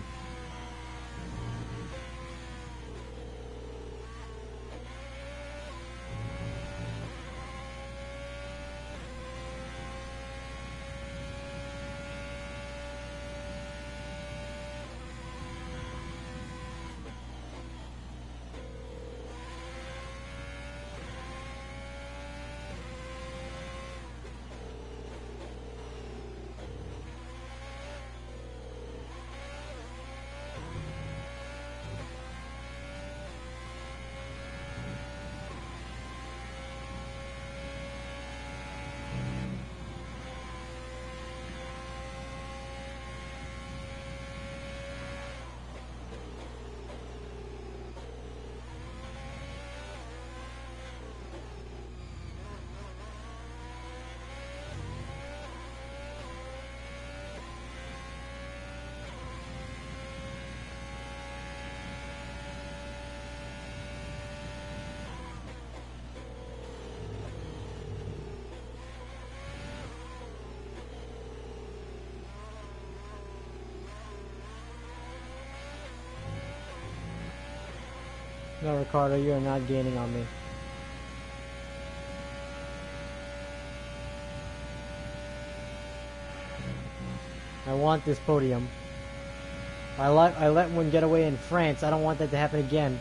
No, Ricardo, you are not gaining on me. I want this podium. I let one get away in France. I don't want that to happen again.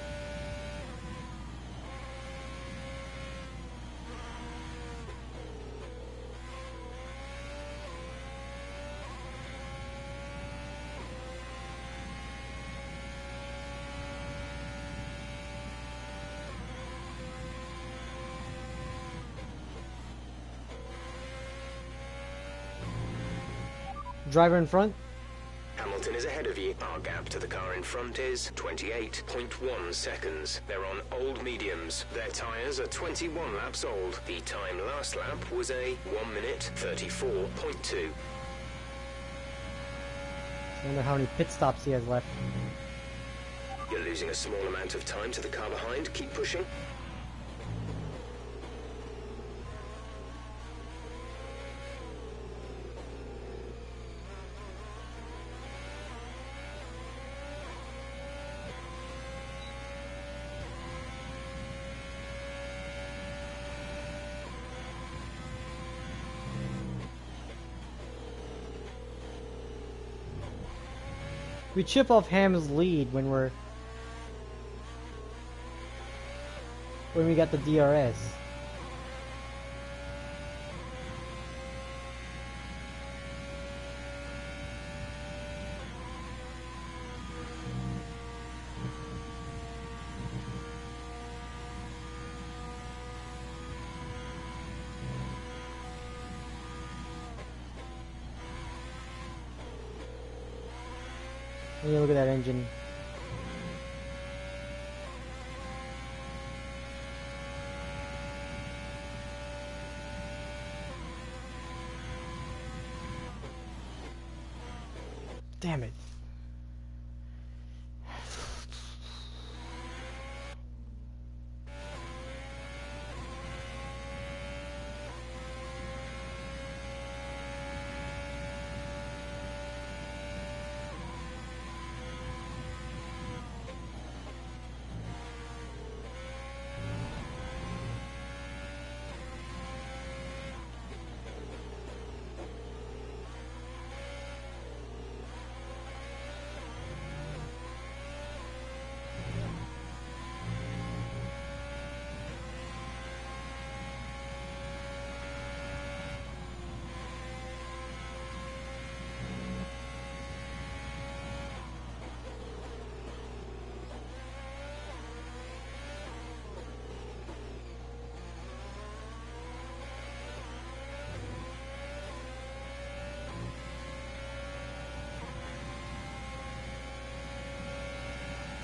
Driver in front. Hamilton is ahead of you. Our gap to the car in front is 28.1 seconds. They're on old mediums. Their tyres are 21 laps old. The time last lap was a 1 minute 34.2. I wonder how many pit stops he has left. You're losing a small amount of time to the car behind. Keep pushing. We chip off Ham's lead when we got the DRS. Yeah, look at that engine. Damn it.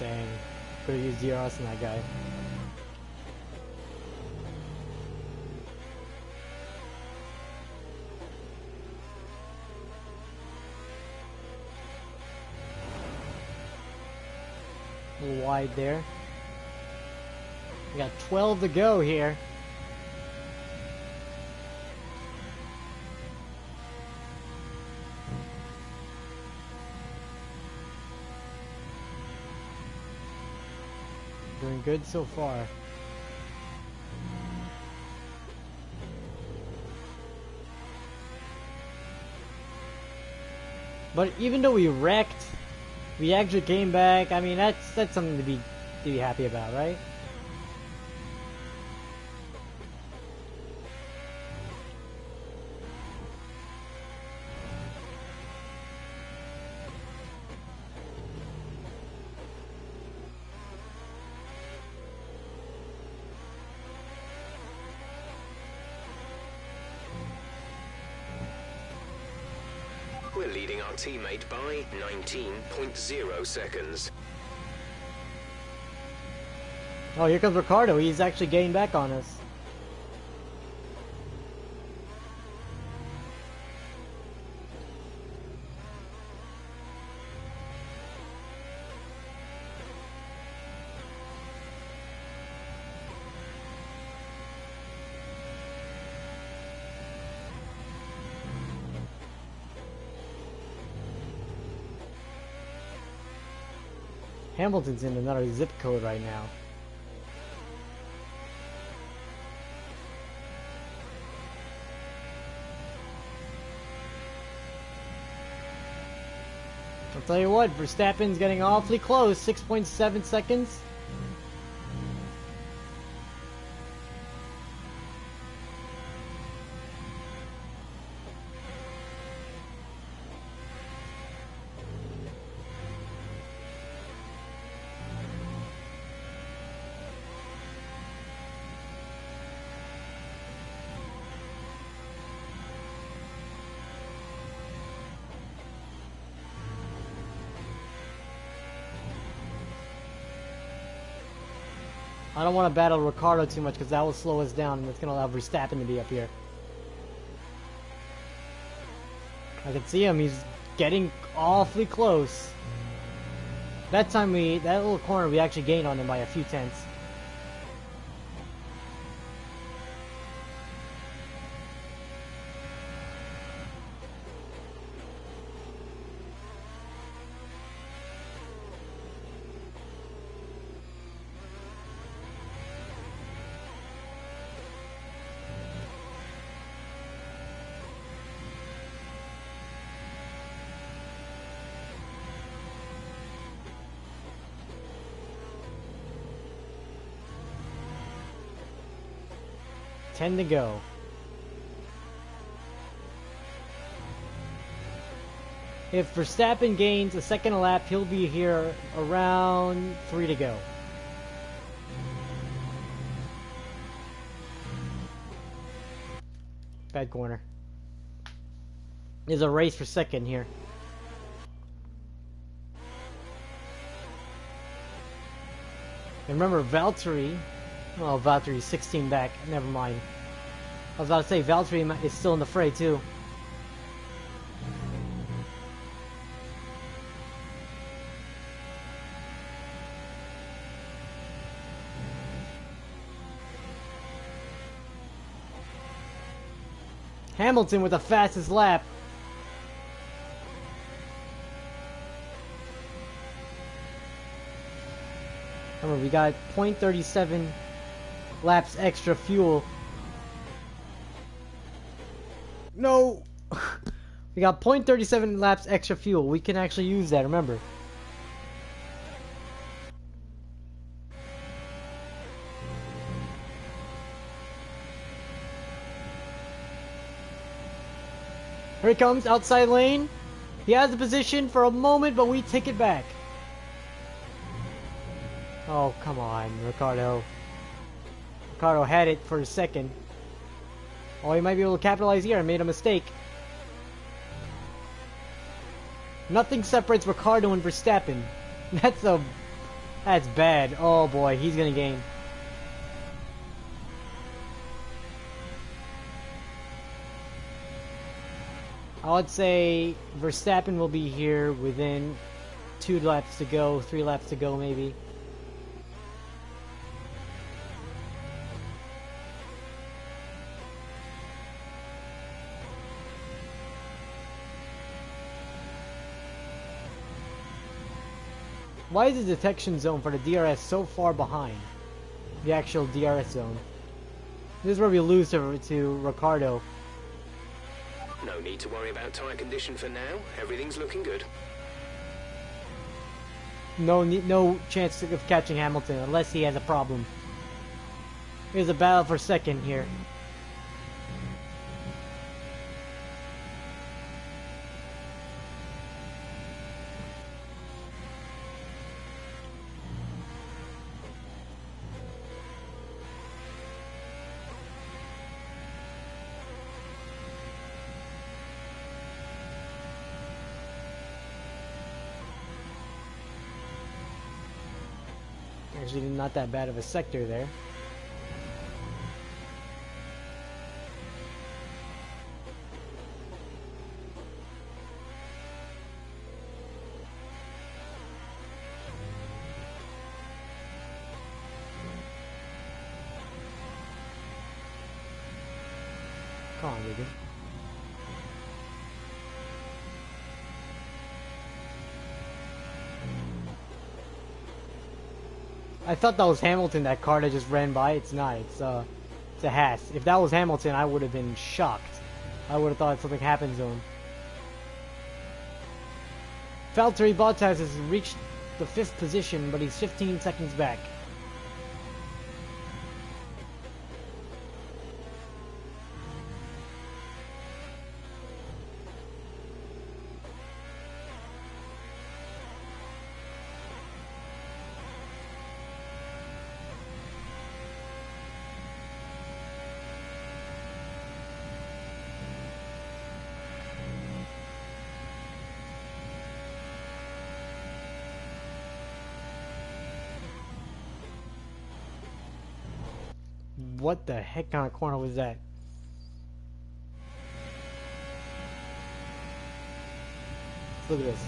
Dang. Could've used DRS on that guy. A little wide there. We got 12 to go here. Doing good so far. But even though we wrecked, we actually came back. I mean, that's something to be happy about, right? We're leading our teammate by 19.0 seconds. Oh, here comes Ricardo. He's actually getting back on us. Hamilton's in another zip code right now. I'll tell you what, Verstappen's getting awfully close. 6.7 seconds. I don't want to battle Ricciardo too much because that will slow us down and it's going to allow Verstappen to be up here. I can see him. He's getting awfully close. That time that little corner, we actually gained on him by a few tenths. Ten to go. If Verstappen gains a second a lap, he'll be here around 3 to go. Bad corner. There's a race for second here. And remember, Valtteri... Oh, Valtteri's 16 back. Never mind. I was about to say, Valtteri is still in the fray, too. Hamilton with the fastest lap. Remember, we got 0.37 laps extra fuel. No! We got 0.37 laps extra fuel. We can actually use that, remember. Here he comes, outside lane. He has the position for a moment, but we take it back. Oh, come on, Ricciardo. Ricciardo had it for a second. Oh, he might be able to capitalize here. I made a mistake. Nothing separates Ricciardo and Verstappen. That's bad. Oh boy, he's gonna gain. I would say Verstappen will be here within 2 laps to go, 3 laps to go maybe. Why is the detection zone for the DRS so far behind the actual DRS zone? This is where we lose to Ricciardo. No need to worry about tyre condition for now. Everything's looking good. No chance of catching Hamilton unless he has a problem. Here's a battle for second here. Actually, not that bad of a sector there. Come on, baby. I thought that was Hamilton, that car that just ran by. It's not. It's a Haas. If that was Hamilton, I would have been shocked. I would have thought something happened to him. Valtteri Bottas has reached the 5th position, but he's 15 seconds back. What the heck kind of corner was that? Look at this.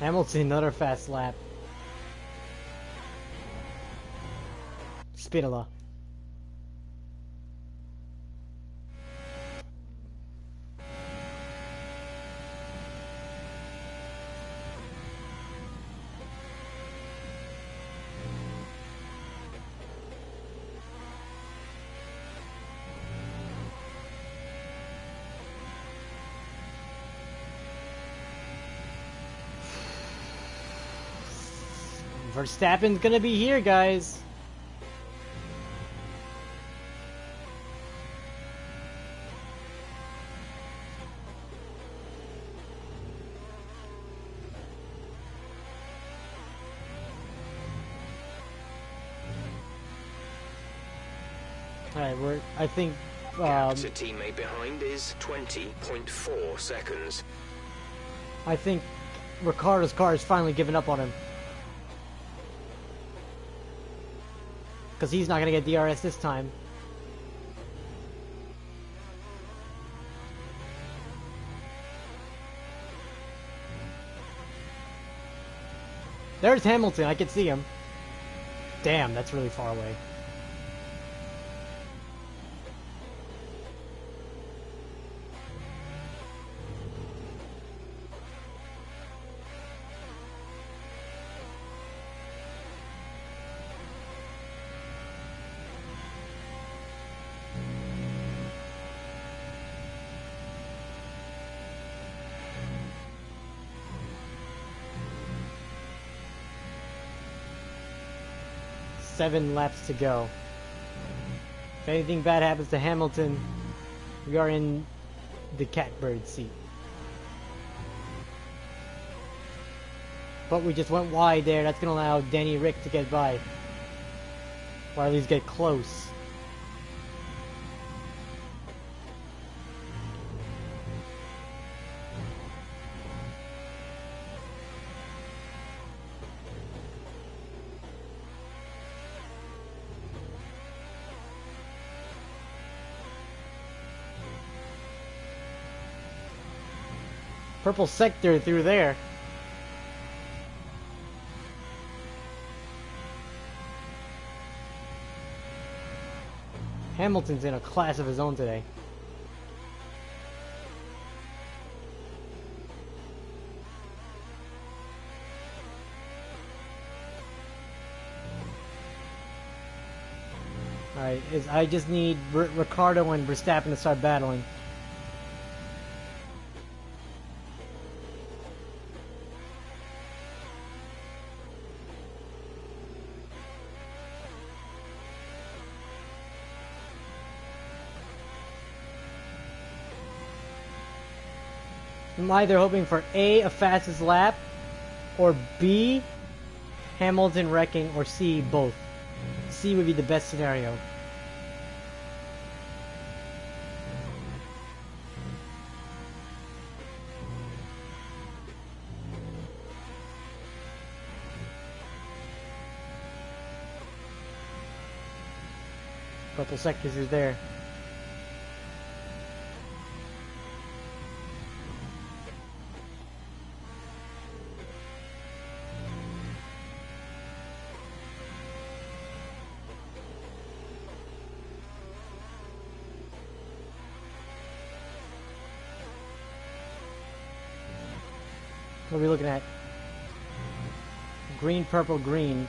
Hamilton, another fast lap. Spinola. Verstappen's gonna be here, guys. Alright, I think, Gap to teammate behind is 20.4 seconds. I think Ricciardo's car is finally giving up on him. Because he's not going to get DRS this time. There's Hamilton, I can see him. Damn, that's really far away. Seven laps to go. If anything bad happens to Hamilton, we are in the catbird seat. But we just went wide there. That's going to allow Danny Rick to get by. Or at least get close. Purple sector through there. Hamilton's in a class of his own today. Alright, I just need Ricciardo and Verstappen to start battling. I'm either hoping for A, fastest lap, or B, Hamilton wrecking, or C, both. C would be the best scenario. Purple sectors is there. What are we looking at? Green, purple, green.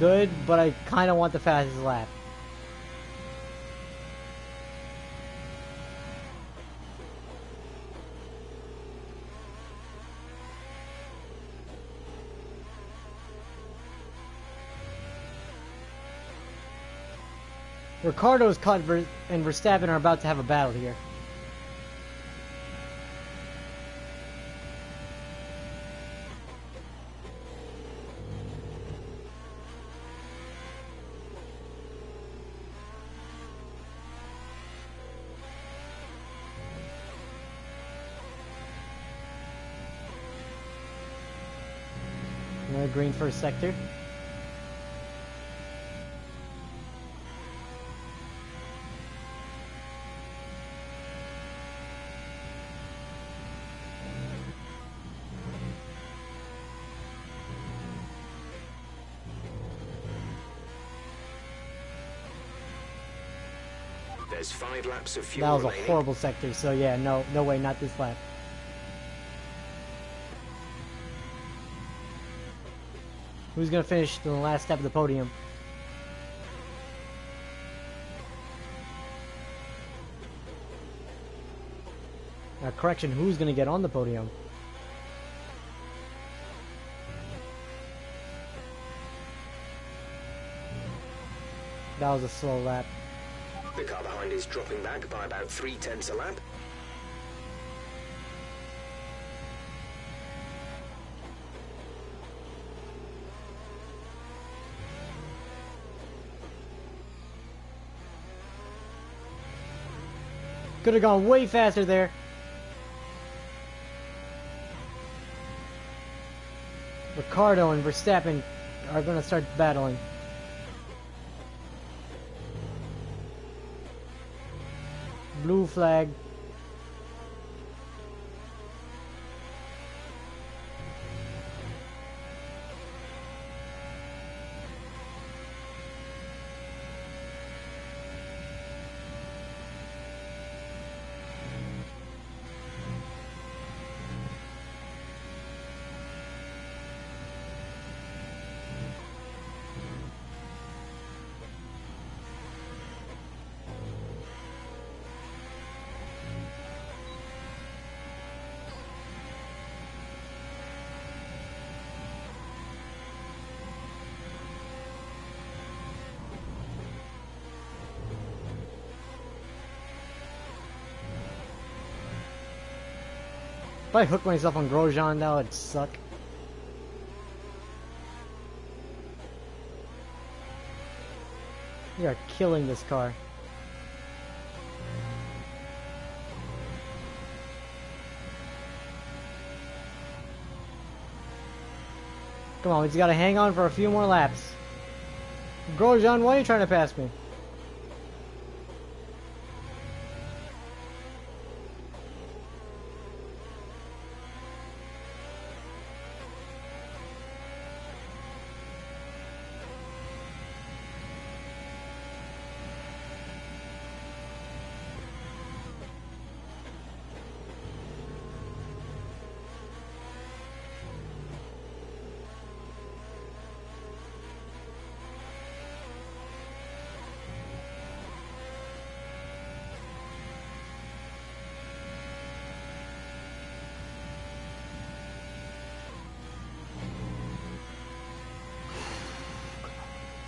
Good, but I kind of want the fastest lap. Ricardo's caught and Verstappen are about to have a battle here. Another green first sector. There's 5 laps of fuel That was remaining. a horrible sector, so yeah, no way, not this lap. Who's gonna finish in the last step of the podium? Correction, who's gonna get on the podium? That was a slow lap. The car behind is dropping back by about 3/10 a lap. Could have gone way faster there. Ricardo and Verstappen are going to start battling. Blue flag. If I hook myself on Grosjean, that would suck. You are killing this car. Come on, we just gotta hang on for a few more laps. Grosjean, why are you trying to pass me?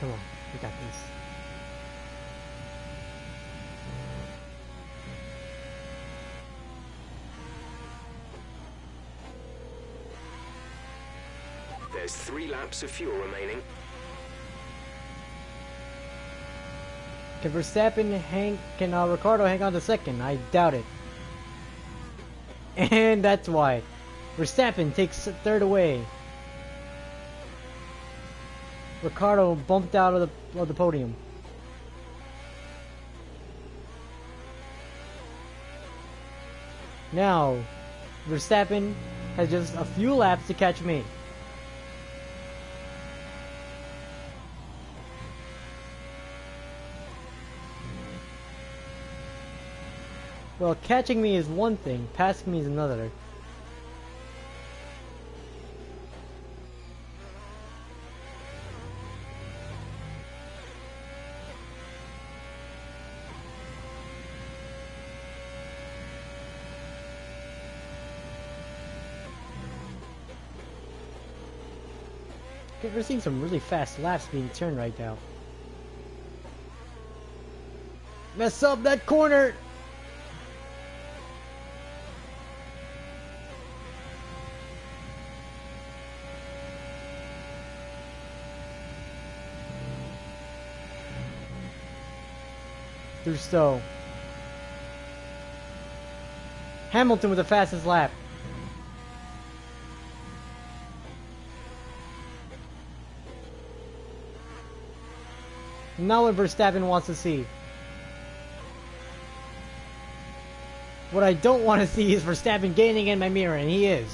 Come on, we got this. There's 3 laps of fuel remaining. Can Ricardo hang on to second? I doubt it. And that's why. Verstappen takes third away. Ricardo bumped out of the podium. Now, Verstappen has just a few laps to catch me. Well, catching me is one thing, passing me is another. We're seeing some really fast laps being turned right now. Mess up that corner! Through Stowe. Hamilton with the fastest lap. Now what Verstappen wants to see. What I don't want to see is Verstappen gaining in my mirror, and he is.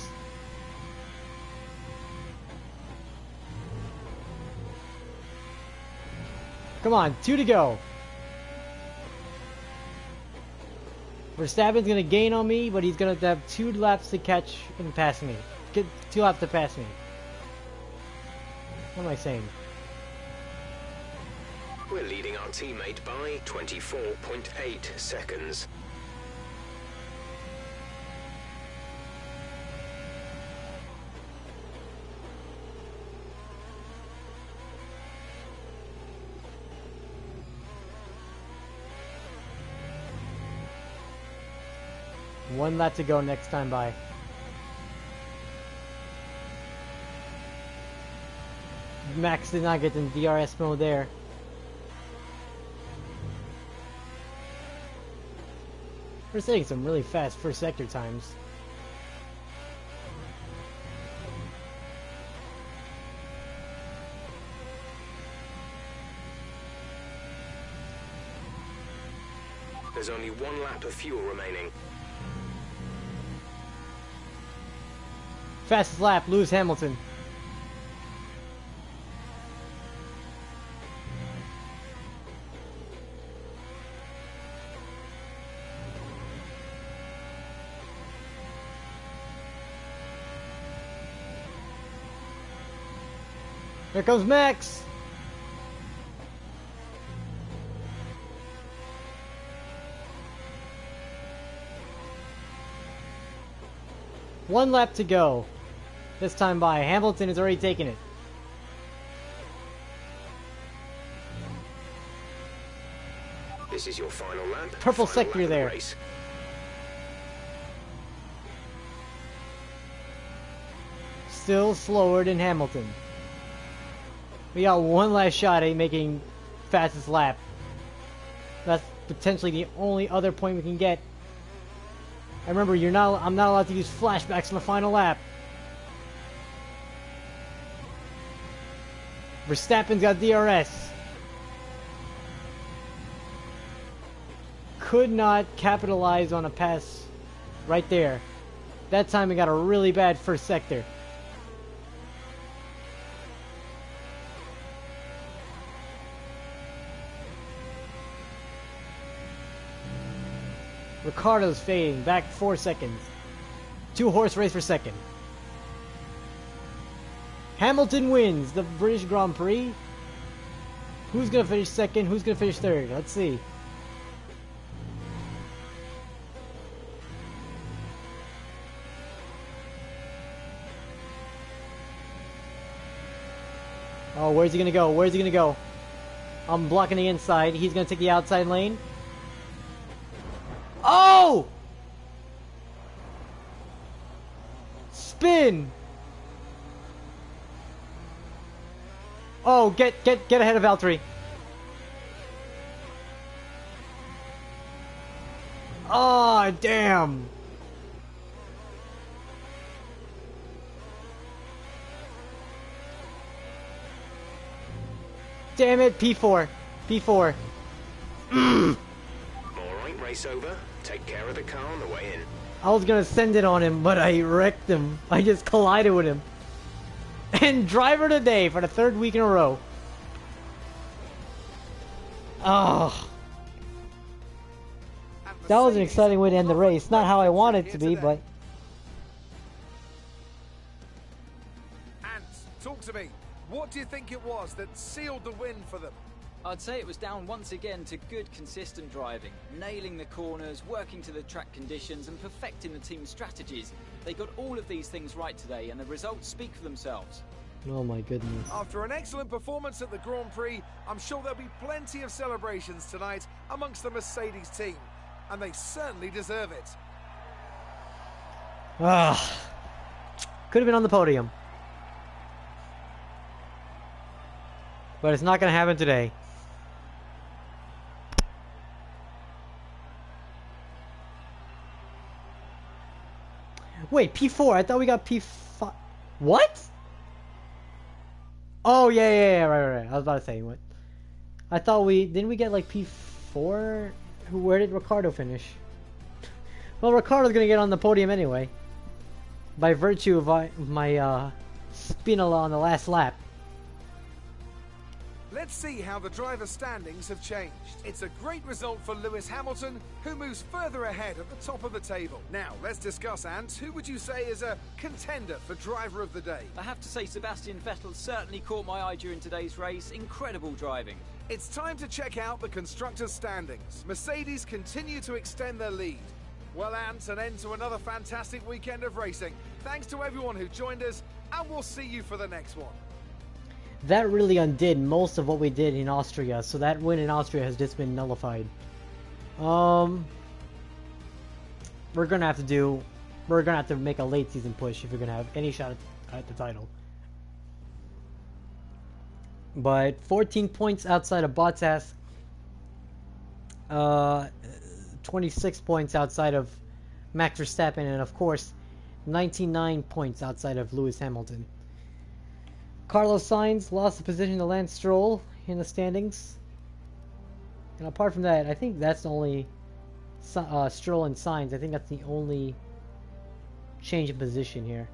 Come on, 2 to go. Verstappen's gonna gain on me, but he's gonna have 2 laps to catch and pass me. Get 2 laps to pass me. What am I saying? We're leading our teammate by 24.8 seconds. One lap to go next time by. Max did not get in DRS mode there. We're seeing some really fast first sector times. There's only 1 lap of fuel remaining. Fastest lap, Lewis Hamilton. Here comes Max. One lap to go. This time by. Hamilton has already taken it. This is your final lap. Purple Final sector lap there. Race. Still slower than Hamilton. We got one last shot at making fastest lap. That's potentially the only other point we can get. I remember I'm not allowed to use flashbacks in the final lap. Verstappen's got DRS. Could not capitalize on a pass right there. That time we got a really bad first sector. Ricardo's fading, back 4 seconds. 2-horse race for second. Hamilton wins the British Grand Prix. Who's gonna finish second? Who's gonna finish third? Let's see. Oh, where's he gonna go? Where's he gonna go? I'm blocking the inside. He's gonna take the outside lane. Oh! Spin! Oh, get ahead of Valtteri. Oh, damn. Damn it, P4. P4. Alright, race over. Take care of the car on the way in. I was gonna send it on him, but I wrecked him. I just collided with him. And driver today for the 3rd week in a row. Oh. That was an exciting way to end the race. Not how I wanted it to be, but... Ants, talk to me. What do you think it was that sealed the win for them? I'd say it was down once again to good, consistent driving, nailing the corners, working to the track conditions, and perfecting the team's strategies. They got all of these things right today, and the results speak for themselves. Oh my goodness. After an excellent performance at the Grand Prix, I'm sure there'll be plenty of celebrations tonight amongst the Mercedes team. And they certainly deserve it. Ah, could have been on the podium. But it's not going to happen today. Wait, P4. I thought we got P5. What? Oh, yeah, right. I was about to say, what? I thought didn't we get like P4? Where did Ricardo finish? Well, Ricardo's going to get on the podium anyway. By virtue of my Spinola on the last lap. Let's see how the driver standings have changed. It's a great result for Lewis Hamilton, who moves further ahead at the top of the table. Now, let's discuss, Ant. Who would you say is a contender for driver of the day? I have to say Sebastian Vettel certainly caught my eye during today's race. Incredible driving. It's time to check out the constructors' standings. Mercedes continue to extend their lead. Well, Ant, an end to another fantastic weekend of racing. Thanks to everyone who joined us, and we'll see you for the next one. That really undid most of what we did in Austria, so that win in Austria has just been nullified. We're gonna have to make a late season push if we're gonna have any shot at the title. But 14 points outside of Bottas, 26 points outside of Max Verstappen, and of course 99 points outside of Lewis Hamilton. Carlos Sainz lost the position to Lance Stroll in the standings. And apart from that, I think that's the only Stroll and Sainz. I think that's the only change in position here.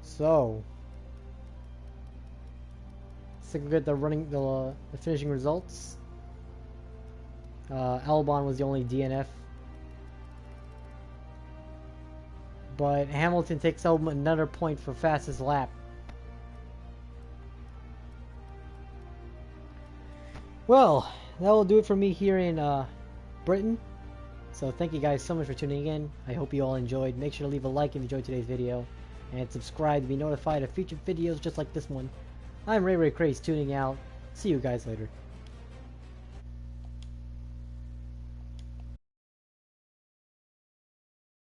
So, let's take a look at the finishing results. Albon was the only DNF. But Hamilton takes home another point for fastest lap. Well, that will do it for me here in Britain. So thank you guys so much for tuning in. I hope you all enjoyed. Make sure to leave a like if you enjoyed today's video. And subscribe to be notified of future videos just like this one. I'm ReyReyCraze tuning out. See you guys later.